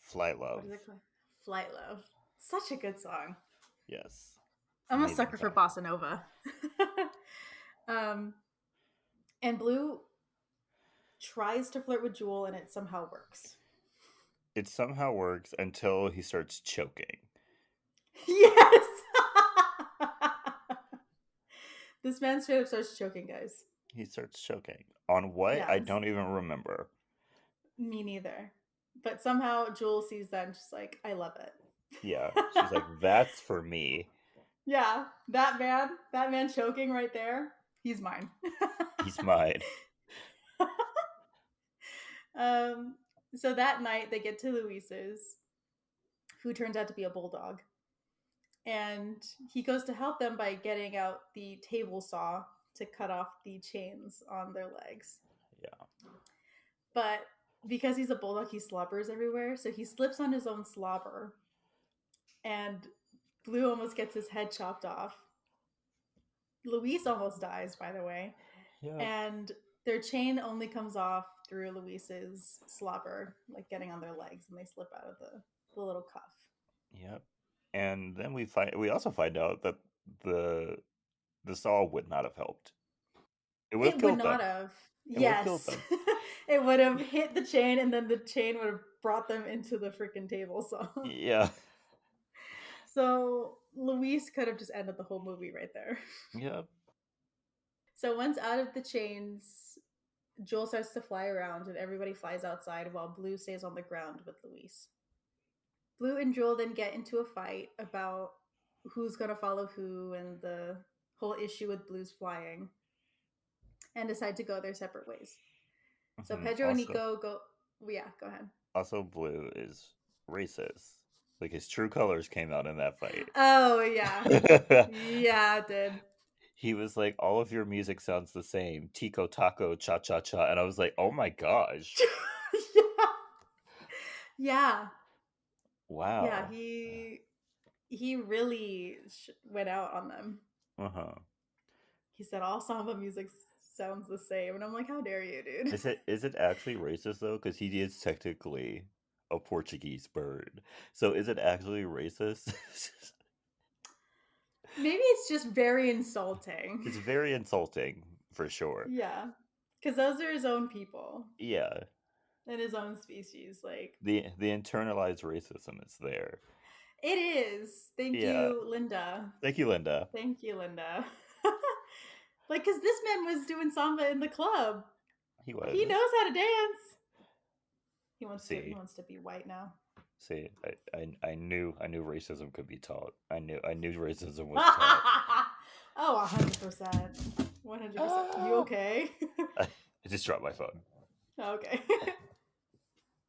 Flight Love. What is it called? Flight Love. Such a good song. Yes. I'm a Amazing sucker for song. bossa nova. And Blue tries to flirt with Jewel, and it somehow works. It somehow works until he starts choking. Yes. This man straight up starts choking, guys. He starts choking. On what? I Yes. don't even remember. Me neither. But somehow Jewel sees that and she's like, I love it. Yeah. She's like, that's for me. Yeah, that man choking right there, he's mine. He's mine. So that night they get to Luis's, who turns out to be a bulldog. And he goes to help them by getting out the table saw to cut off the chains on their legs. Yeah. But because he's a bulldog, he slobbers everywhere. So he slips on his own slobber. And Blue almost gets his head chopped off. Luis almost dies, by the way. Yeah. And their chain only comes off through Luis's slobber, like getting on their legs, and they slip out of the little cuff. Yep. And then we also find out that the saw would not have helped. It would have It would killed not them. have. It would have killed Yes. them. It would have hit the chain, and then the chain would have brought them into the freaking table saw. Yeah. So Luis could have just ended the whole movie right there. Yep. So once out of the chains, Joel starts to fly around, and everybody flies outside while Blue stays on the ground with Luis. Blue and Joel then get into a fight about who's going to follow who and the whole issue with Blue's flying, and decide to go their separate ways. So Pedro and Nico go. Yeah, go ahead. Also, Blue is racist. Like his true colors came out in that fight. Oh yeah, yeah, it did. He was like, all of your music sounds the same. Tico taco cha cha cha. And I was like, oh my gosh. Yeah. Yeah. Wow. Yeah, he really went out on them. Uh-huh. He said all samba music sounds the same, and I'm like, how dare you, dude? Is it actually racist though? Because he is technically a Portuguese bird. So is it actually racist? Maybe it's just very insulting. It's very insulting for sure. Yeah, because those are his own people. Yeah. And his own species, like The internalized racism is there. it is. Thank you, Linda. Thank you, Linda. Thank you, Linda. Like, because this man was doing samba in the club. He was. He knows how to dance. He wants See. He wants to be white now. See, I knew racism could be taught. I knew racism was taught. Oh, 100%. 100%. You okay? I just dropped my phone. Okay.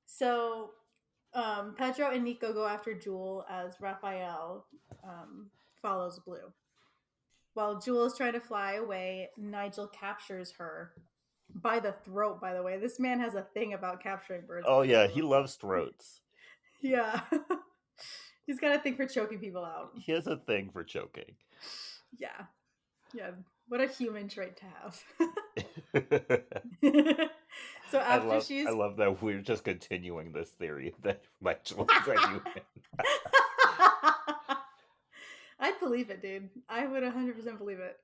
So, Pedro and Nico go after Jewel as Raphael follows Blue. While Jewel is trying to fly away, Nigel captures her By the throat, by the way. This man has a thing about capturing birds Oh by the yeah, he throat. loves throats. Yeah. He's got a thing for choking people out. He has a thing for choking. Yeah. Yeah. What a human trait to have. So I after love I she's love that we're just continuing this theory that Nigel is a human. I'd believe it, dude. I would 100% believe it.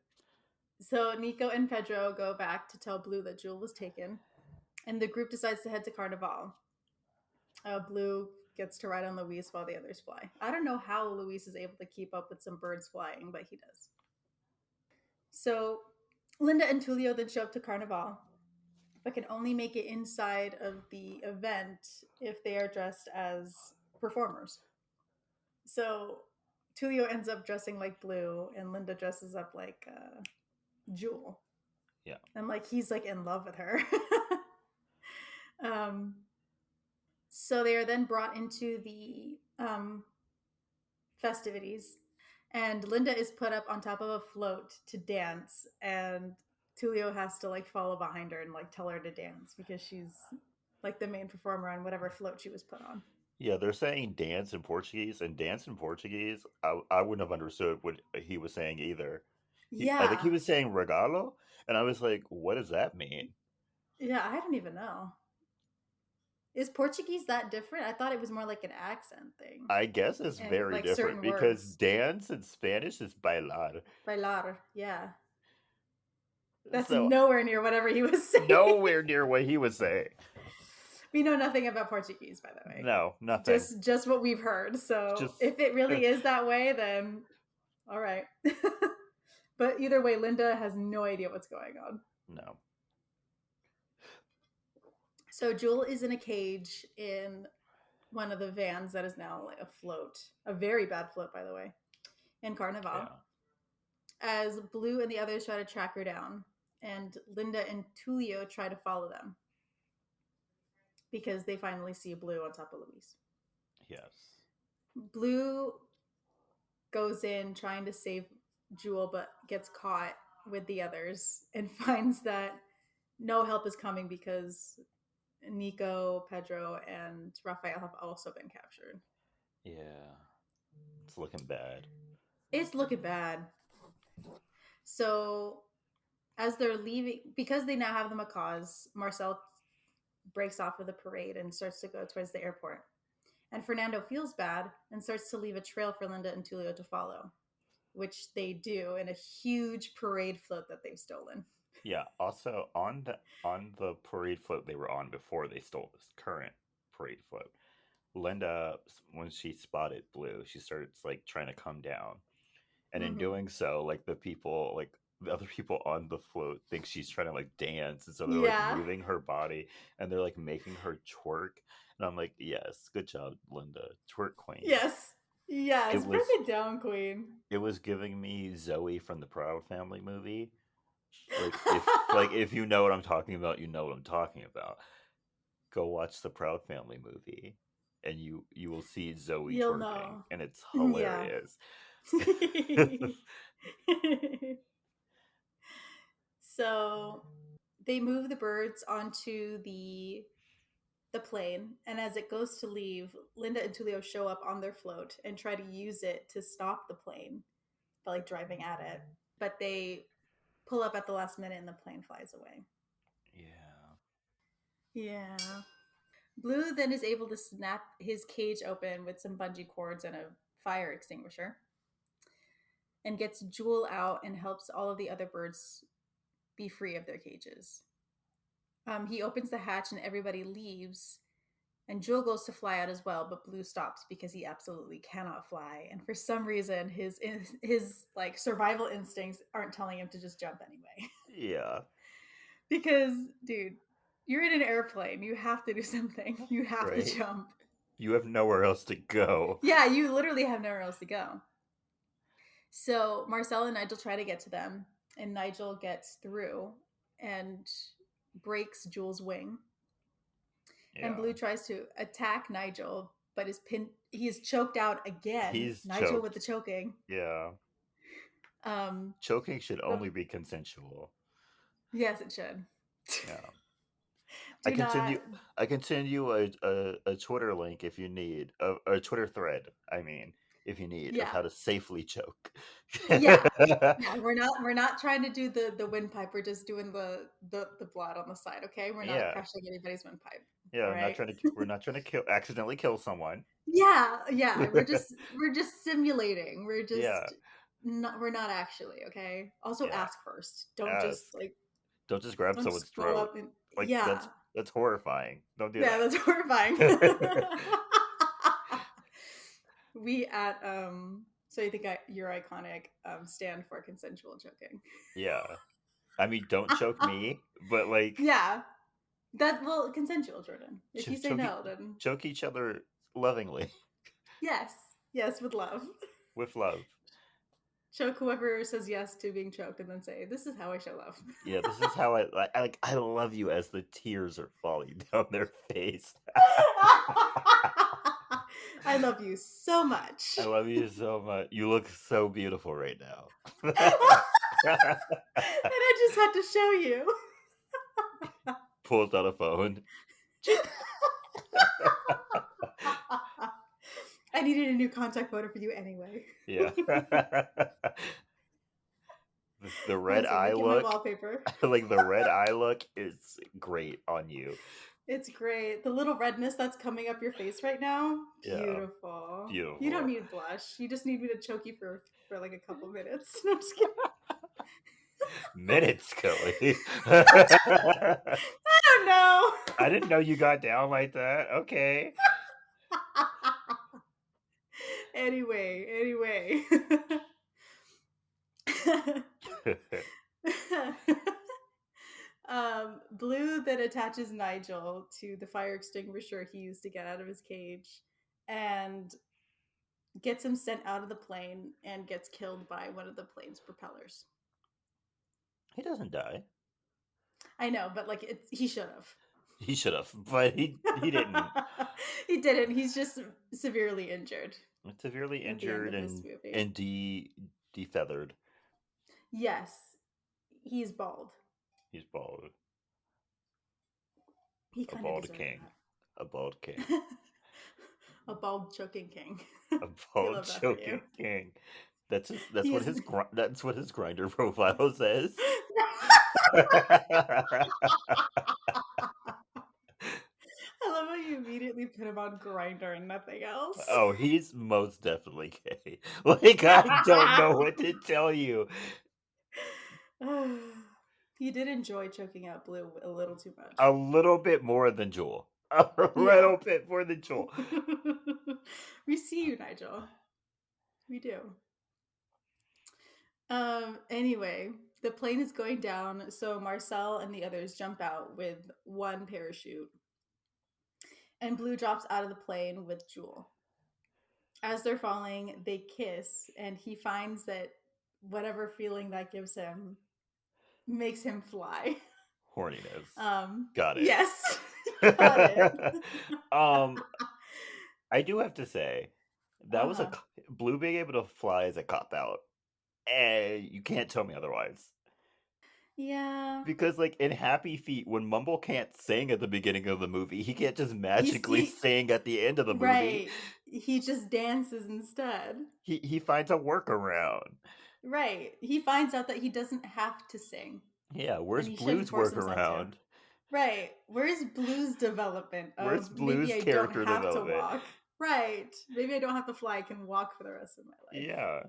So Nico and Pedro go back to tell Blue that Jewel was taken, and the group decides to head to Carnival. Blue gets to ride on Luis while the others fly. I don't know how Luis is able to keep up with some birds flying, but he does. So Linda and Tulio then show up to Carnival, but can only make it inside of the event if they are dressed as performers. So Tulio ends up dressing like Blue, and Linda dresses up like Jewel, Yeah. and like he's like in love with her. um, so they are then brought into the festivities, and Linda is put up on top of a float to dance, and Tulio has to like follow behind her and like tell her to dance because she's like the main performer on whatever float she was put on. Yeah, they're saying dance in Portuguese, and dance in Portuguese, I wouldn't have understood what he was saying either. I think he Yeah, was saying regalo, and I was like, what does that mean? yeah, I don't even know. Is Portuguese that different? I thought it was more like an accent thing I guess it's and very like different certain because words. dance in Spanish is bailar. Bailar, yeah. That's So nowhere near whatever he was saying. nowhere near what he was saying. We know nothing about Portuguese, by the way. No, nothing. Just what we've heard. So Just if it really is that way, then all right. But either way, Linda has no idea what's going on. no. So Jewel is in a cage in one of the vans that is now like a float, a very bad float, by the way, in Carnival. Yeah. As Blue and the others try to track her down, and Linda and Tulio try to follow them because they finally see Blue on top of Luis. Yes. Blue goes in trying to save Jewel, but gets caught with the others and finds that no help is coming because Nico, Pedro, and Raphael have also been captured. Yeah. It's looking bad. It's looking bad. So as they're leaving, because they now have the macaws, Marcel breaks off of the parade and starts to go towards the airport. And Fernando feels bad and starts to leave a trail for Linda and Tulio to follow, which they do in a huge parade float that they've stolen. Yeah. Also, on the parade float they were on before they stole this current parade float, Linda, when she spotted Blue, she starts like trying to come down, and in Mm-hmm. doing so, like the other people on the float think she's trying to like dance, and so they're like Yeah. moving her body, and they're like making her twerk, and I'm like, yes, good job, Linda, twerk queen. Yes. Yes. It Break was it down, Queen. it was giving me Zoe from the Proud Family movie. Like if you know what I'm talking about, you know what I'm talking about. Go watch the Proud Family movie, and you will see Zoe You'll twerking, know. and it's Yeah. hilarious. So they move the birds onto the plane, and as it goes to leave, Linda and Tulio show up on their float and try to use it to stop the plane by like driving at it. But they pull up at the last minute and the plane flies away. Yeah. Yeah. Blue then is able to snap his cage open with some bungee cords and a fire extinguisher and gets Jewel out and helps all of the other birds be free of their cages. He opens the hatch and everybody leaves. And Jewel goes to fly out as well, but Blue stops because he absolutely cannot fly. And for some reason, his like survival instincts aren't telling him to just jump anyway. Yeah. Because, dude, you're in an airplane. You have to do something. You have to Right. jump. You have nowhere else to go. Yeah, you literally have nowhere else to go. So Marcel and Nigel try to get to them, and Nigel gets through and breaks Jewel's wing. And Yeah. Blue tries to attack Nigel, but he is choked out again. He's Nigel with choked. the choking. Yeah. Um, Choking should but only be consensual. yes, it should. Yeah. I Do can send not. you I can send you a Twitter link if you need a Twitter thread, I mean, if you need, of Yeah. how to safely choke. Yeah. Yeah, we're not trying to do the windpipe. We're just doing the blood on the side, okay? We're not Yeah. crushing anybody's windpipe. Yeah, All I'm not right? trying to we're not trying to accidentally kill someone. Yeah, yeah. We're just simulating. We're Yeah. just not we're not actually, okay? Also Yeah. ask first. Don't Ask. just like Don't just grab don't just someone's go throat. up and Like yeah. that's horrifying. Don't do Yeah, that. that's horrifying. We at so you think you're iconic stand for consensual choking. Yeah. I mean, don't choke me, but like Yeah. That well, consensual, Jordan. If you say choke no, then choke each other lovingly yes. Yes, with love. with love. Choke whoever says yes to being choked and then say, "This is how I show love." Yeah, this is how I love you as the tears are falling down their face. I love you so much. I love you so much. You look so beautiful right now. And I just had to show you. Pulls out a phone. Chink. I needed a new contact photo for you anyway. Yeah. The red Honestly, eye make it my look, wallpaper. like the red eye look is great on you. It's great. The little redness that's coming up your face right now, Yeah, beautiful. You don't beautiful. need blush. You just need me to choke you for like a couple minutes. No, I'm just kidding. Minutes, Kelly. I don't I know. didn't know you got down like that. Okay. Anyway. Blue then attaches Nigel to the fire extinguisher he used to get out of his cage and gets him sent out of the plane and gets killed by one of the plane's propellers. He doesn't die. I know, but like he should have. He should have, but he didn't. He didn't. He's just severely injured Severely at the end injured of this movie. and defeathered. Yes, he's bald. He's bald. He A kind of bald deserved king. A bald king. that. A bald choking king. A We bald love that for you. choking king. That's He what is. that's what his grinder profile says. I love how you immediately put him on Grinder and nothing else. Oh, he's most definitely gay. Like I don't know what to tell you. He did enjoy choking out Blue a little too A much. little bit more than Jewel. A Yeah. little bit more than Jewel. We see you, Nigel. We do. Anyway, the plane is going down, so Marcel and the others jump out with one parachute. And Blue drops out of the plane with Jewel. As they're falling, they kiss, and he finds that whatever feeling that gives him makes him fly. Horniness. Got it. Yes, got it. um, I do have to say that was Uh-huh. Blue being able to fly is a cop out, and you can't tell me otherwise. Yeah. Because like in Happy Feet, when Mumble can't sing at the beginning of the movie, he can't just He's magically he sing at the end of the movie. right. He just dances instead. He finds a workaround. Right. He finds out that he doesn't have to sing Yeah, and where's he shouldn't Blue's force himself to. workaround? Right. Where's Blue's development Where's of maybe Blue's I don't character have to development? walk? Right. Maybe I don't have to fly. I can walk for the rest of my life. Yeah,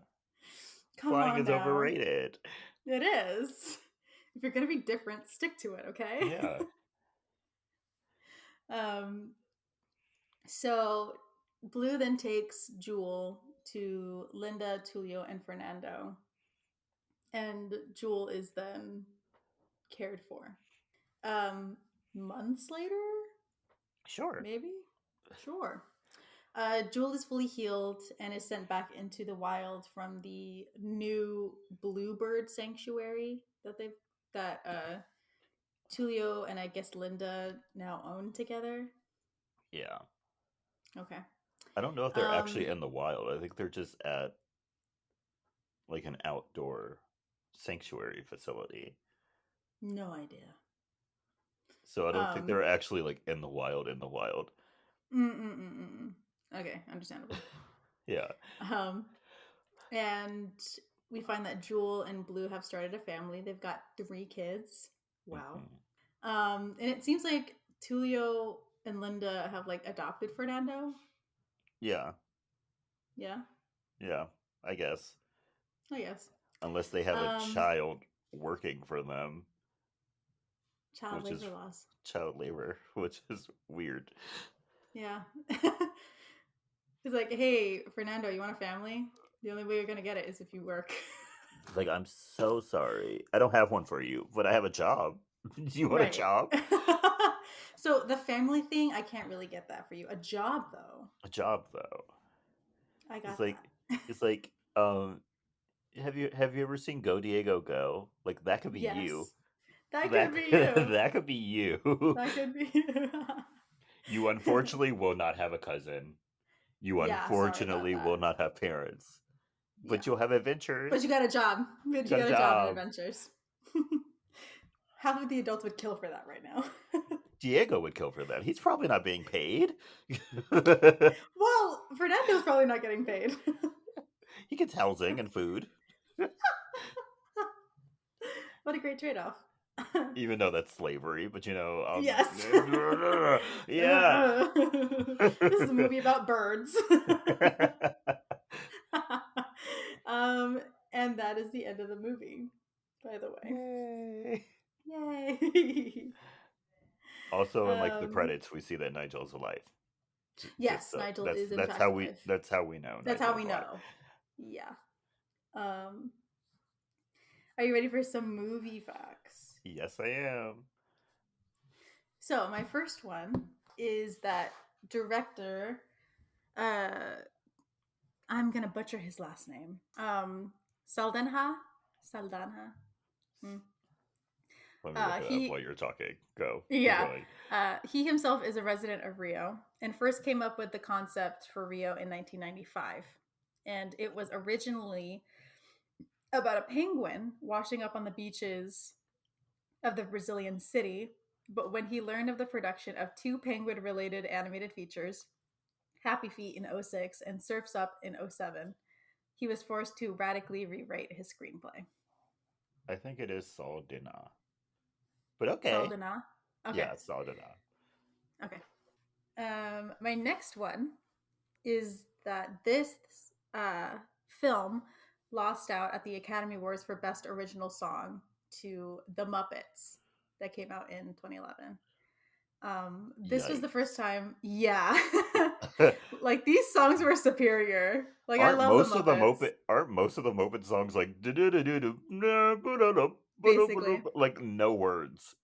Come flying on is now. overrated. It is. If you're going to be different, stick to it, okay? Yeah. um so Blue then takes Jewel to Linda, Tulio, and Fernando. And Jewel is then cared for. Um, Months later, Sure. maybe? Sure. Jewel is fully healed and is sent back into the wild from the new bluebird sanctuary that Tulio and I guess Linda now own together. Yeah. Okay. I don't know if they're actually Um, in the wild. I think they're just at like an outdoor sanctuary facility. no idea. So I don't think Um, they're actually like in the wild. In the wild. okay, understandable. Yeah. Um, and we find that Jewel and Blue have started a family. They've got 3 kids. Wow. Hmm. And it seems like Tulio and Linda have like adopted Fernando. Yeah. Yeah, Yeah. I guess I guess. unless they have a Um, child working for them, child which is labor laws. child labor, which is weird. Yeah. It's like, hey, Fernando, you want a family? The only way you're gonna get it is if you work. Like, I'm so sorry. I don't have one for you, but I have a job. Do you want a Right. job? So the family thing, I can't really get that for you. A job though, A job though. I It's got like that. it's like have you ever seen Go Diego Go? Like that could be you. Yes. That That could be you. that could be you. That could be you. You unfortunately will not have a cousin. You Yeah, sorry about unfortunately will that. not have parents. Yeah. But you'll have But you adventures. got a job. You But you got a got a job and job. adventures. Half of the adults would kill for that right now. Diego would kill for that. He's probably not being paid. Well, Fernando's probably not getting paid. He gets housing and food. What a great trade-off. Even though that's slavery, but Yes. yeah. This is a movie about birds. um, and that is the end of the movie, by the way. Yay. Yay. Also, in like the um, credits, we see that Nigel's alive. Just yes, Nigel that's is in that's fact how we alive. that's how we know That's how Nigel's we alive. know. Yeah. Um, are you ready for some movie facts? Yes, I am. So, my first one is that director, uh, I'm gonna butcher his last name. Saldanha? Saldanha? Hmm. Let me look it up while He, you're talking. Go. Keep yeah, going. he himself is a resident of Rio and first came up with the concept for Rio in 1995. And it was originally about a penguin washing up on the beaches of the Brazilian city. But when he learned of the production of 2 penguin related animated features, Happy Feet in '06 and Surf's Up in '07, he was forced to radically rewrite his screenplay. I think it is Saldana. But okay. Saldana? Okay. Yeah, Saldana. Okay. My next one is that this uh, film lost out at the Academy Awards for Best Original Song to The Muppets that came out in 2011. This was the first Yikes. time, yeah. Like these songs were superior. Like I aren't love the most of the Muppets. Moped aren't most of the Moped songs like Basically. like no words?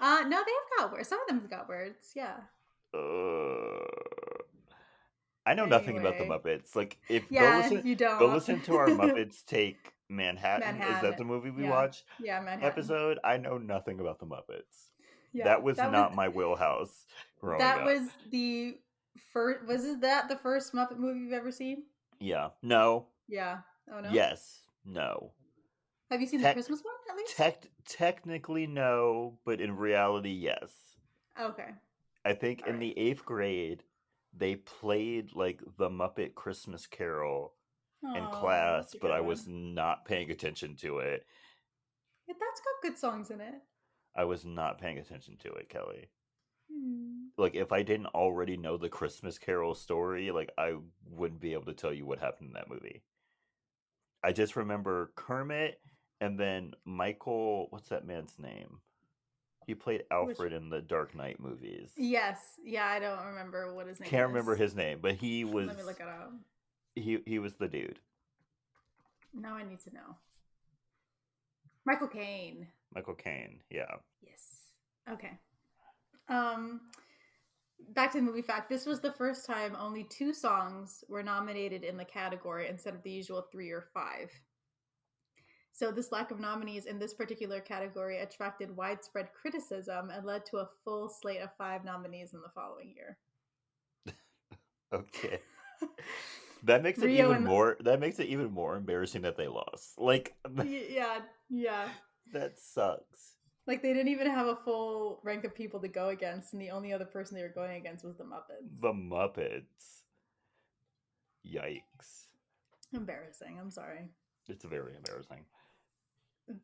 No, they've got words. Some of them's got words. Yeah. Uh, I know nothing about the Anyway, Muppets. Like, if yeah, you go don't. listen to our Muppets Take Manhattan. Is that Manhattan. the movie we Yeah. watch? Yeah, Manhattan. Episode. I know nothing about the Muppets. Yeah. That was That was not my wheelhouse growing that up. was the first was that the first Muppet movie you've ever seen? Yeah. No. Yeah. Oh no. Yes. No. Have you seen the Tech. Christmas one at least? Technically no, but in reality, yes. Okay. I think All in right. the eighth grade, they played like the Muppet Christmas Carol in Oh, class, that's a but good I one. was not paying attention to it. Yeah, that's got good songs in it. I was not paying attention to it, Kelly. Hmm. Like, if I didn't already know the Christmas Carol story, like, I wouldn't be able to tell you what happened in that movie. I just remember Kermit and then Michael, what's that man's name? He played Which Alfred in the Dark Knight movies. yes. Yeah, I don't remember what his name Can't remember is. his name, but Let me look it up. he was the dude. Now I need to know. Michael Caine. Michael Caine, yeah. Yes. Okay. Um Back to the movie fact. This was the first time only 2 songs were nominated in the category instead of the usual 3 or 5. So this lack of nominees in this particular category attracted widespread criticism and led to a full slate of 5 nominees in the following year. Okay. That makes it Rio even and more embarrassing that they lost. Like yeah, yeah. that sucks. Like they didn't even have a full rank of people to go against, and the only other person they were going against was the Muppets. The Muppets. Yikes. Embarrassing. I'm sorry. It's very embarrassing.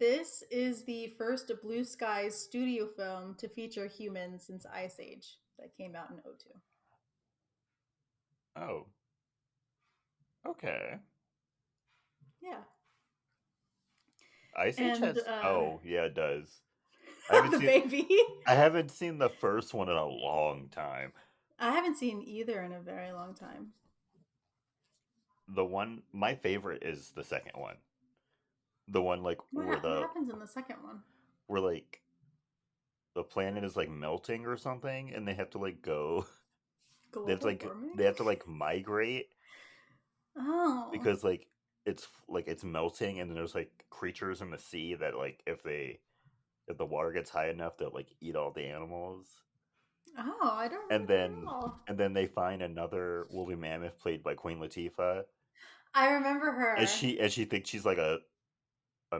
This is the first Blue Sky studio film to feature humans since Ice Age that came out in '02. Oh, okay. Yeah. Ice Age And has. Oh, yeah, it does. I haven't the seen. baby. I haven't seen the first one in a long time. I haven't seen either in a very long time. The one, my favorite is the second one. The one like What happens in the second one? where like the planet is like melting or something, and they have to like go. Global warming? They have to like migrate Oh. because like it's melting, and then there's like creatures in the sea that like if the water gets high enough, they'll like eat all the animals. Oh, I don't And remember that at then all. they find another woolly mammoth played by Queen Latifah, I remember and her. she thinks she's like a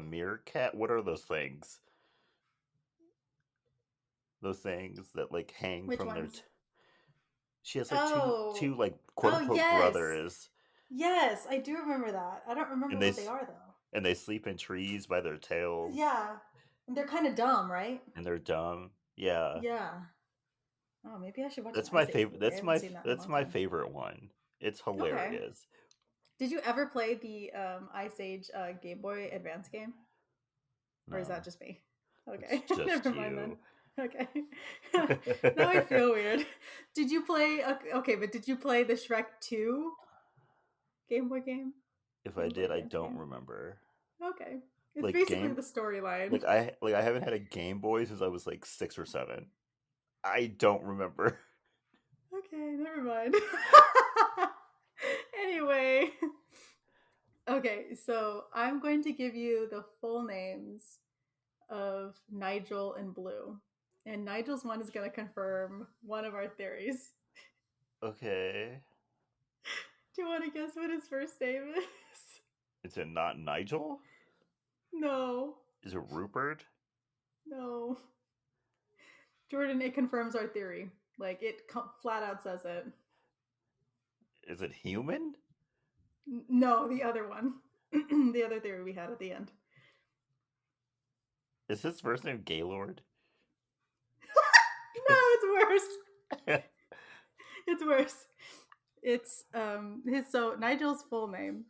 meerkat. What are those things? Those things that like hang Which from ones? she has like Oh. two like quote Oh, unquote yes. brothers, Yes, I do remember that. I don't and remember what they are, though. they sleep in trees by their tails, Yeah. And they're kind of dumb, right? and they're dumb. Yeah, Yeah. Oh, maybe I should watch an that's my Ice Age favorite. movie. I haven't seen that in a That's long my time. favorite one. It's Okay. hilarious. Did you ever play the Ice Age Game Boy Advance game? Or is that No, just me? it's Okay. just Never mind then. you. Okay. Now I feel weird. Did you play okay, but did you play the Shrek 2 Game Boy game? If I Game Boy did, I Advance don't game? remember. Okay. It's Like basically game, the storyline. I haven't had a Game Boy since I was like 6 or 7. I don't remember. Okay, never mind. Anyway, okay, so I'm going to give you the full names of Nigel and Blue. And Nigel's one is going to confirm one of our theories. Okay, Do you want to guess what his first name is? is it not Nigel? No, Is it Rupert? no. Jordan, it confirms our theory. Like, it flat out says it. Is it human? No, the other one. The other theory we had at the end. Is his first name Gaylord? No, it's worse. It's worse. It's his so Nigel's full name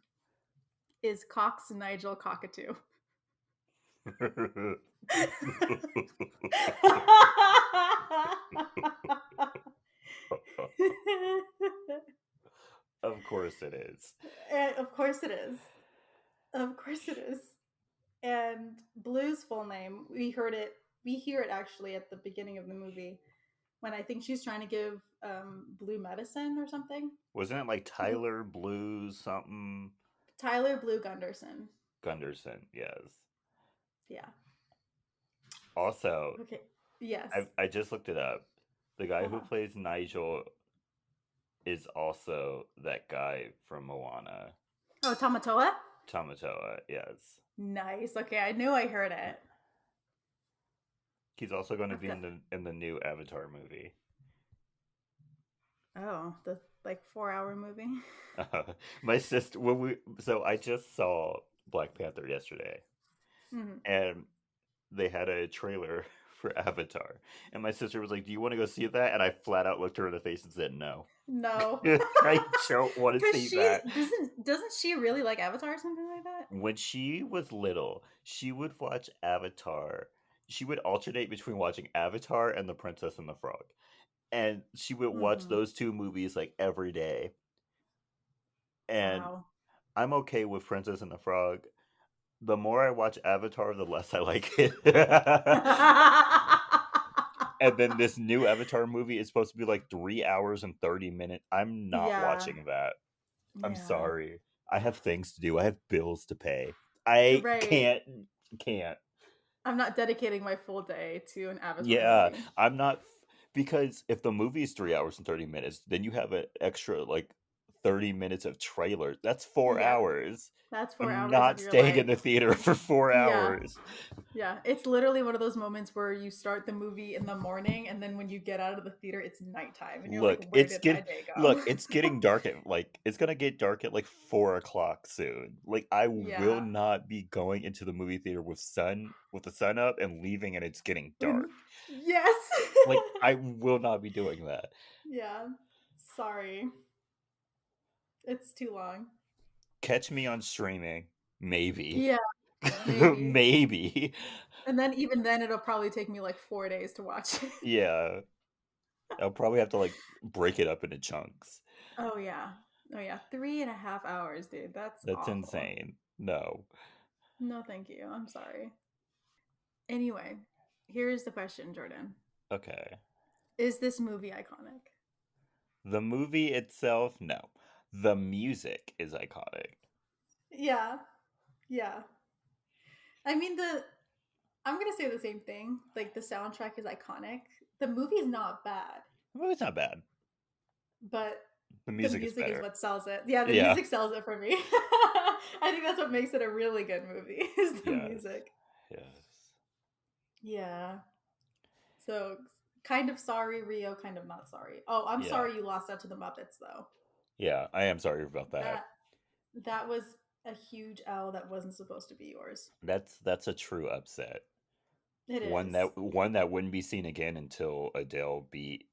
is Cox Nigel Cockatoo. Of course it is. And of course it is. Of course it is. And Blue's full name, we hear it actually at the beginning of the movie when I think she's trying to give Blue medicine or something. Wasn't it like Tyler Blues something? Tyler Blue Gunderson. Gunderson, yes. Yeah. Also, Okay. Yes. I just looked it up. The guy who Uh-huh. plays Nigel is also that guy from Moana. Oh, Tamatoa? Tamatoa, yes. Nice. Okay, I knew I heard it. He's also going to I've be got in the new Avatar movie. oh, the like 4 hour movie. My sister, I just saw Black Panther yesterday, Mhm. and they had a trailer for Avatar, and my sister was like, "Do you want to go see that?" And I flat out looked her in the face and said, "No, No. I don't want to Cuz see she that." doesn't she really like Avatar or something like that? When she was little, she would watch Avatar. She would alternate between watching Avatar and The Princess and the Frog, and she would watch Mhm. those two movies like every day. And Wow. I'm okay with Princess and the Frog. The more I watch Avatar, the less I like it. And then this new Avatar movie is supposed to be like 3 hours and 30 minutes. I'm not Yeah. watching that. I'm Yeah. sorry. I have things to do. I have bills to pay. I Right. can't. I'm not dedicating my full day to an Avatar Yeah, movie. I'm not because if the movie is 3 hours and 30 minutes, then you have an extra like 30 minutes of trailer. That's 4 Yep. hours. That's 4 hours of I'm not your staying in life. the theater for 4 Yeah. hours. Yeah. It's literally one of those moments where you start the movie in the morning and then when you get out of the theater, it's nighttime. And you're like, where did my day go? It's getting dark at like it's gonna get dark at like 4 o'clock soon. Like I will Yeah. not be going into the movie theater with the sun up and leaving and it's getting dark. Yes. Like I will not be doing that. Yeah. Sorry. It's too long. Catch me on streaming, maybe. Yeah, maybe. Maybe. And then even then it'll probably take me like 4 days to watch it. Yeah. I'll probably have to like break it up into chunks. Oh yeah. Oh yeah. 3.5 hours, dude. That's That's awful. insane. No. No, thank you. I'm sorry. Anyway, here's the question, Jordan. Okay. Is this movie iconic? The movie itself, no. The music is iconic. Yeah. Yeah. I mean I'm gonna say the same thing. Like the soundtrack is iconic. The movie is not bad, The movie's not bad. but The the music is music is better. what sells it. Yeah, the Yeah. music sells it for me. I think that's what makes it a really good movie is the Yes. music. Yes. Yeah. So kind of sorry, Rio, kind of not sorry. Oh, I'm Yeah. sorry you lost out to the Muppets though. Yeah. I am sorry about that. That that was a huge L that wasn't supposed to be yours. That's a true upset. It is. One that wouldn't be seen again until Adele beat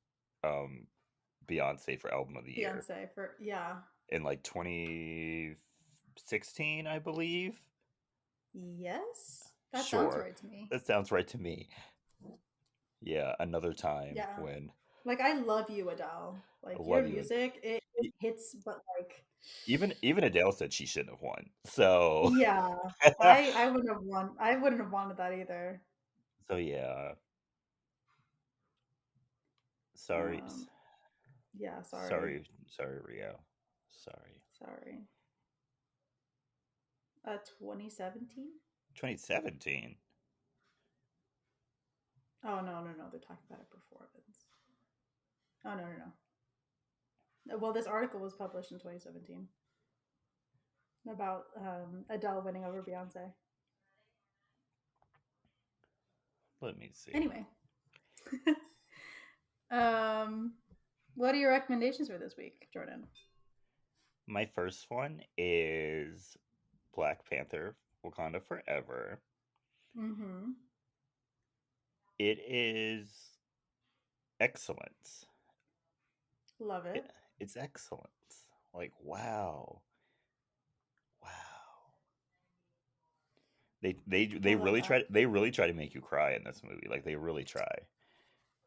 um Beyonce for album of the year Beyonce for yeah. in like 2016, I believe. Yes. That sounds Sure. right to me. That sounds right to me. Yeah, another time Yeah. when Like I love you, Adele. I Like your love you. music, it E- hits, but like Even Adele said she shouldn't have won. So yeah. I wouldn't have won. I wouldn't have wanted that either. so yeah. Sorry. Um yeah, sorry. Sorry, Rio. Sorry. Sorry. 2017? 2017. Oh no. They're talking about a performance. Oh no. Well, this article was published in 2017 about Adele winning over Beyonce. Let me see. Anyway, um, what are your recommendations for this week, Jordan? My first one is Black Panther Wakanda Forever. Mm-hmm. It is excellence. Love it. It's excellence. Like wow. Wow. I love that. They really try to make you cry in this movie. Like they really try.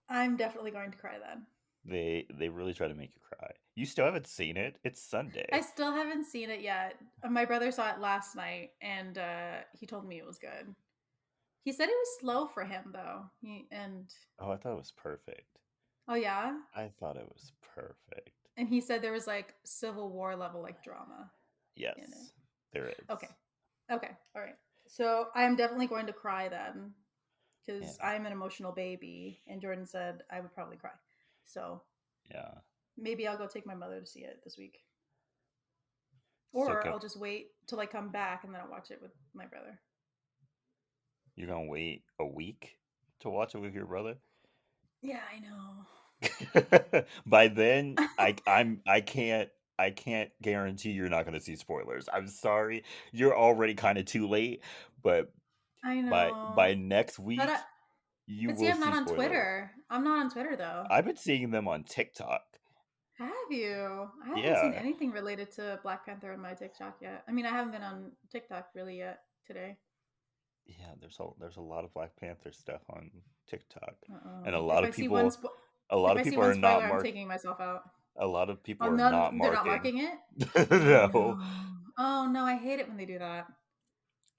I'm definitely going to cry then. They really try to make you cry. You still haven't seen it. It's I Sunday. still haven't seen it yet. My brother saw it last night, and he told me it was good. He said it was slow for him though. Oh, I thought it was perfect. Oh yeah, I thought it was perfect. and he said there was like Civil War level like drama in it. Yes, there Okay. is. Okay. All right. So I am definitely going to cry then because Yeah. I'm an emotional baby. And Jordan said I would probably cry. So Yeah. maybe I'll go take my mother to see it this week. So Or I'll just wait till I come back and then I'll watch it with my brother. you're gonna wait a week to watch it with your brother? Yeah, I know. By then, I can't guarantee you're not gonna see spoilers. I'm sorry, you're already kind of too late, but I by know. next But week I, you but see, will I'm see not on spoilers. Twitter. I'm not on Twitter though. I've been seeing them on TikTok. Have you? I haven't seen Yeah, anything related to Black Panther on my TikTok yet. I mean, I haven't been on TikTok really yet today. yeah. There's a lot of Black Panther stuff on TikTok, and Uh-oh. a lot If of I see people one are not spoiler, I'm mark. taking myself out. A lot of Oh, people are none. not They're not marking. marking it. Oh No. no. Oh no, I hate it when they do that.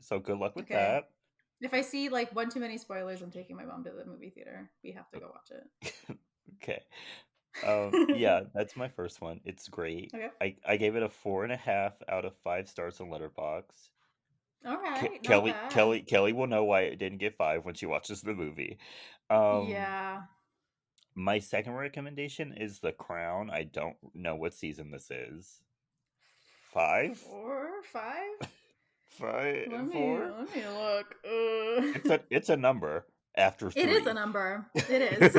So good luck with Okay. that. If I see like one too many spoilers, I'm taking my mom to the movie theater. We have to go watch Okay. it. Yeah, that's my first one. It's great. Okay. I gave it a 4.5 out of 5 stars on Letterbox. All right. Not bad. Kelly will know why it didn't get 5 when she watches the movie. Um, Yeah. my second recommendation is The Crown. I don't know what season this is. 5? 4, 5. 5, 4? Let me look. It's a number after It is a 3. number. It is.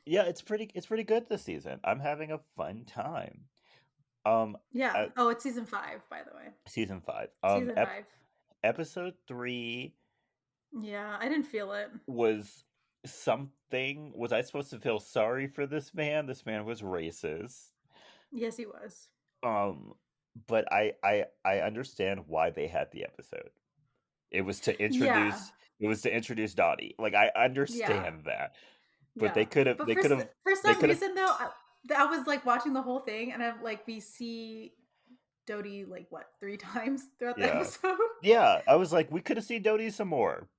Yeah, it's pretty good this season. I'm having a fun time. Yeah. Uh, Oh, it's season 5, by the way. season 5. Season 5. Episode 3 Yeah, I didn't feel it. was something. Was I supposed to feel sorry for this man? This man was racist. Yes, he was. Um, but I understand why they had the episode. It was to Yeah. introduce it was to introduce Dottie. Like I Yeah. understand that. But Yeah. But for they some could have reason though, I was like watching the whole thing, and I'm like, we see Dodie like what 3 times throughout the yeah. episode. Yeah, I was like we could have seen Dodie some more.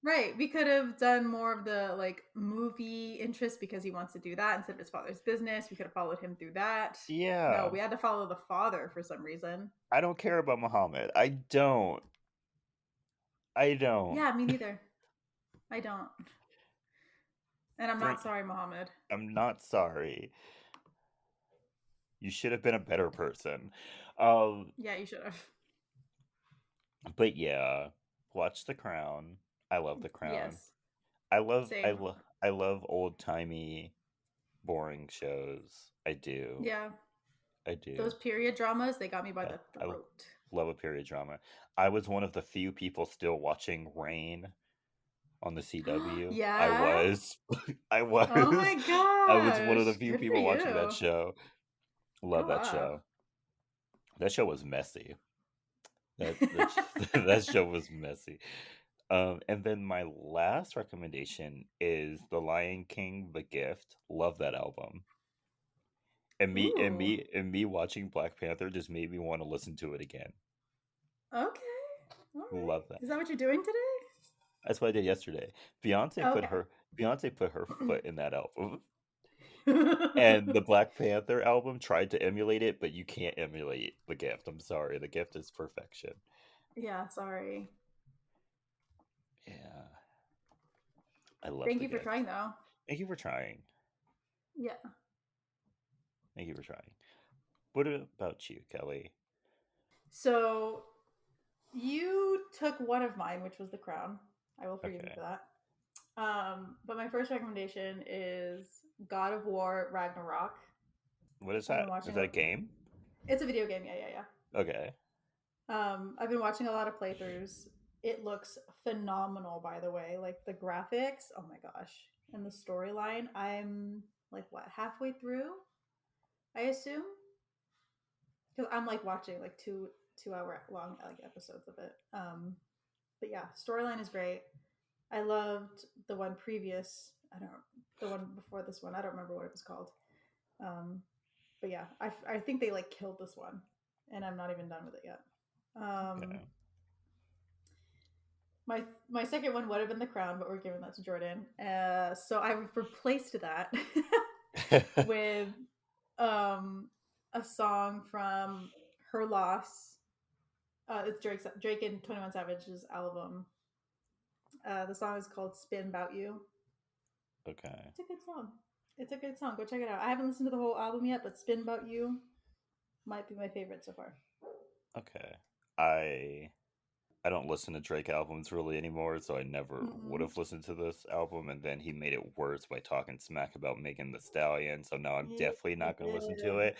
Right. We could have done more of the like movie interest because he wants to do that instead of his father's business. We could have followed him through that. No, Yeah. we had to follow the father for some reason. I don't care about Muhammad. I don't. I don't. Yeah, me neither. I don't. And I'm Bring not sorry, Mohammed. I'm not sorry. You should have been a better person. Um Yeah, you should have. but yeah, watch The Crown. I love The Crown. Yes. I love I Same. love I love old-timey boring shows. I do. Yeah. I do. Those period dramas, they got me by Yeah, the I throat. love a period drama. I was one of the few people still watching Rain on the CW. I Yeah. was. I Oh was. my I was one of the gosh. few Good for people watching that you. show. Love Go that up. show. That show was messy. That that show was messy. And then my last recommendation is The Lion King: The Gift. Love that album. Ooh. And me watching Black Panther just made me want to listen to it again. Okay. All right. Love that. Is that what you're doing today? That's what I did yesterday. Okay. Beyonce put her foot in that album. And the Black Panther album tried to emulate it, but you can't emulate The Gift. I'm sorry. The Gift is perfection. Yeah, sorry. Yeah. I love Thank The you for Gift. trying though. Thank you for trying. Yeah. Thank you for trying. What about you, Kelly? So you took one of mine, which was The Crown. I will forgive you Okay. for that. But my first recommendation is God of War Ragnarok. What is I've been that? Is watching that a game? it's a video game, yeah. Okay. I've been watching a lot of playthroughs. It looks phenomenal, by the way. Like the graphics, oh my gosh. And the storyline, I'm like what, halfway through, I assume? Because I'm like watching like 2 hour long like episodes of it. But yeah, storyline is great. I loved the one previous. I don't the one before this one. I don't remember what it was called. Um, but yeah, I think they like killed this one, and I'm not even done with it yet. Um, Okay. my second one would have been The Crown, but we're giving that to Jordan. So I replaced that with a song from Her Loss. It's Drake and 21 Savage's album. The song is called "Spin About You." Okay. It's a good song. It's a good song. Go check it out. I haven't listened to the whole album yet, but "Spin About You" might be my favorite so far. Okay. I I don't listen to Drake albums really anymore, so I never would Mm-mm. have listened to this album. And then he made it worse by talking smack about Megan the Stallion. So now I'm He definitely not going to listen to did. it.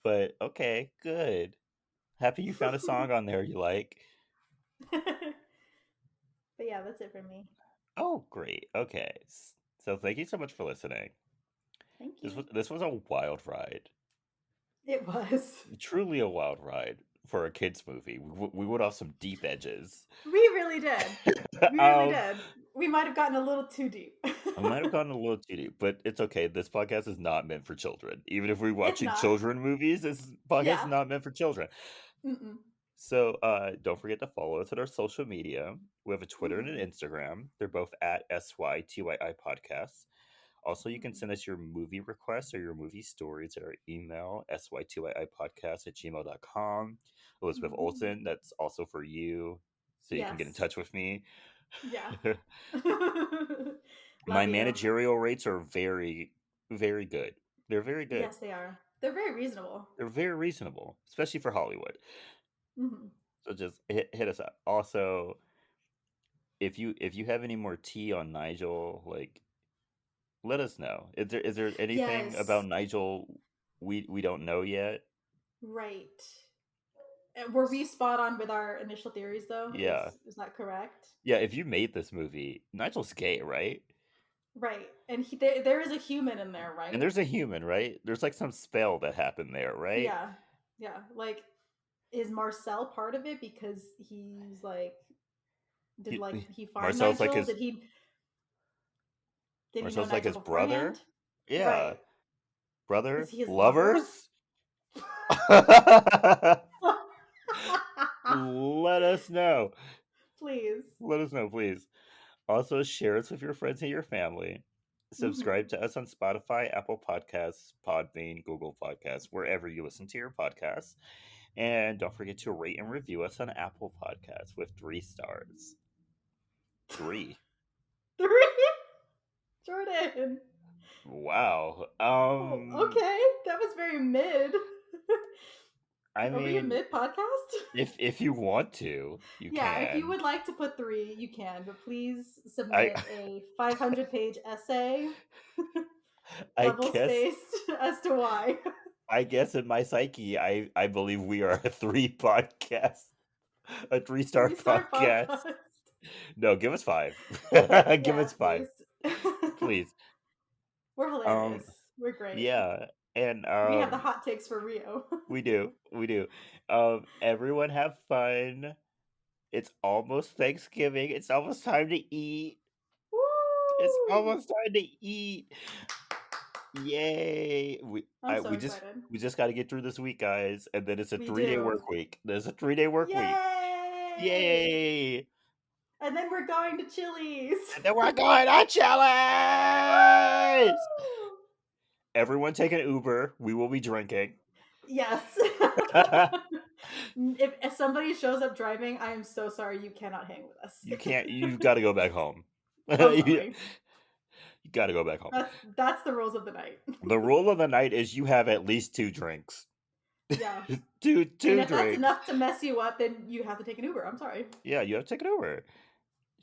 But okay, good. Happy you found a song on there you like. But yeah, that's it for me. Oh, great. Okay. So thank you so much for listening. Thank you. This was a wild ride. It was. Truly a wild ride for a kids movie. We went off some deep edges. We really did. We really um did. We might have gotten a little too deep. I might have gotten a little too deep, but it's okay. This podcast is not meant for children. Even if we're It's watching not. children movies, this podcast is Yeah. not meant for children. Mm-mm. So don't forget to follow us at our social media. We have a Twitter and an Mm-hmm. Instagram. They're both at SYTYI Podcasts. Also, you can Mm-hmm. send us your movie requests or your movie stories at our email, sytyipodcast@gmail.com. Elizabeth Mm-hmm. Olsen, that's also for you, so you can get in Yes. touch with me. Yeah. My Love you. managerial rates are very, very good. They're very good. Yes, they are. They're very reasonable. They're very reasonable, especially for Hollywood. Hmm. So just hit us up. Also, if you have any more tea on Nigel, like let us know. Is there anything about Yes, Nigel we don't know yet? right. Were we spot on with our initial theories though? Yeah. Is that correct? Yeah, if you made this movie, Nigel's gay, right? Right. And there is a human in there, And right? there's a human, right? There's like some spell that happened there, right? Yeah. Yeah. Like, is Marcel part of it because he's like, did He, like he find Marcel's like Nigel? his Did he know Marcel's like Nigel his beforehand? brother. Yeah, Right. Is brother, he his lover? lovers. Let us know. Please. Let us know, please. Also, share us with your friends and your family. Hmm. Subscribe to us on Spotify, Apple Podcasts, Podbean, Google Podcasts, wherever you listen to your podcasts. And don't forget to rate and review us on Apple Podcasts with 3 stars. 3. Three. Jordan. Wow. Oh, okay. That was very mid. I Are we a mean, mid podcast? if you want to, you Yeah, if you can. would like to put three, you can, but please I submit a 500-page essay, I double guess spaced, as to why. I guess in my psyche, I believe we are a 3 podcast, a 3 star 3-star podcast. podcast. No, give us 5. Give Yeah, us 5, please. please. We're Um, hilarious. We're great. yeah, and We have the hot takes for Rio. we do. Everyone have fun. It's almost Thanksgiving. It's almost time to eat. It's Woo! almost time to eat. Yay! We I'm I so we just excited. we just got to get through this week, guys, and then it's a We 3-day do. work week. There's a 3-day work week. Yay! Yay! And then we're going to Chili's. And then we're going to Chili's. Woo! Everyone take an Uber. We will be drinking. Yes. If somebody shows up driving, I am so sorry. You cannot hang with us. You can't. You've got to go back home. I'm you, sorry. you got to go back home. That's the rules of the night. The rule of the night is you have at least 2 drinks. Yeah. two And two if that's drinks. enough to mess you up, then you have to take an Uber. I'm sorry. Yeah, you have to take an Uber.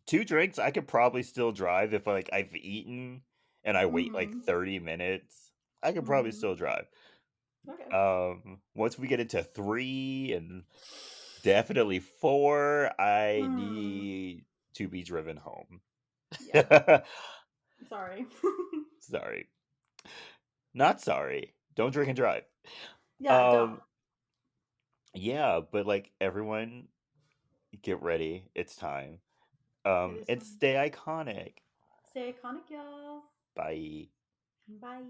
2 drinks, I could probably still drive if like I've eaten and I wait like Mm-hmm. 30 minutes. I could probably Mm-hmm. still drive. Okay. Once we get into 3 and definitely 4, I Mm. need to be driven home. Yeah. Sorry. Sorry. Not sorry. Don't drink and drive. Yeah, don't. Um yeah, but like everyone get ready. It's time. It is And time. stay iconic. Stay iconic, y'all. Bye. Bye.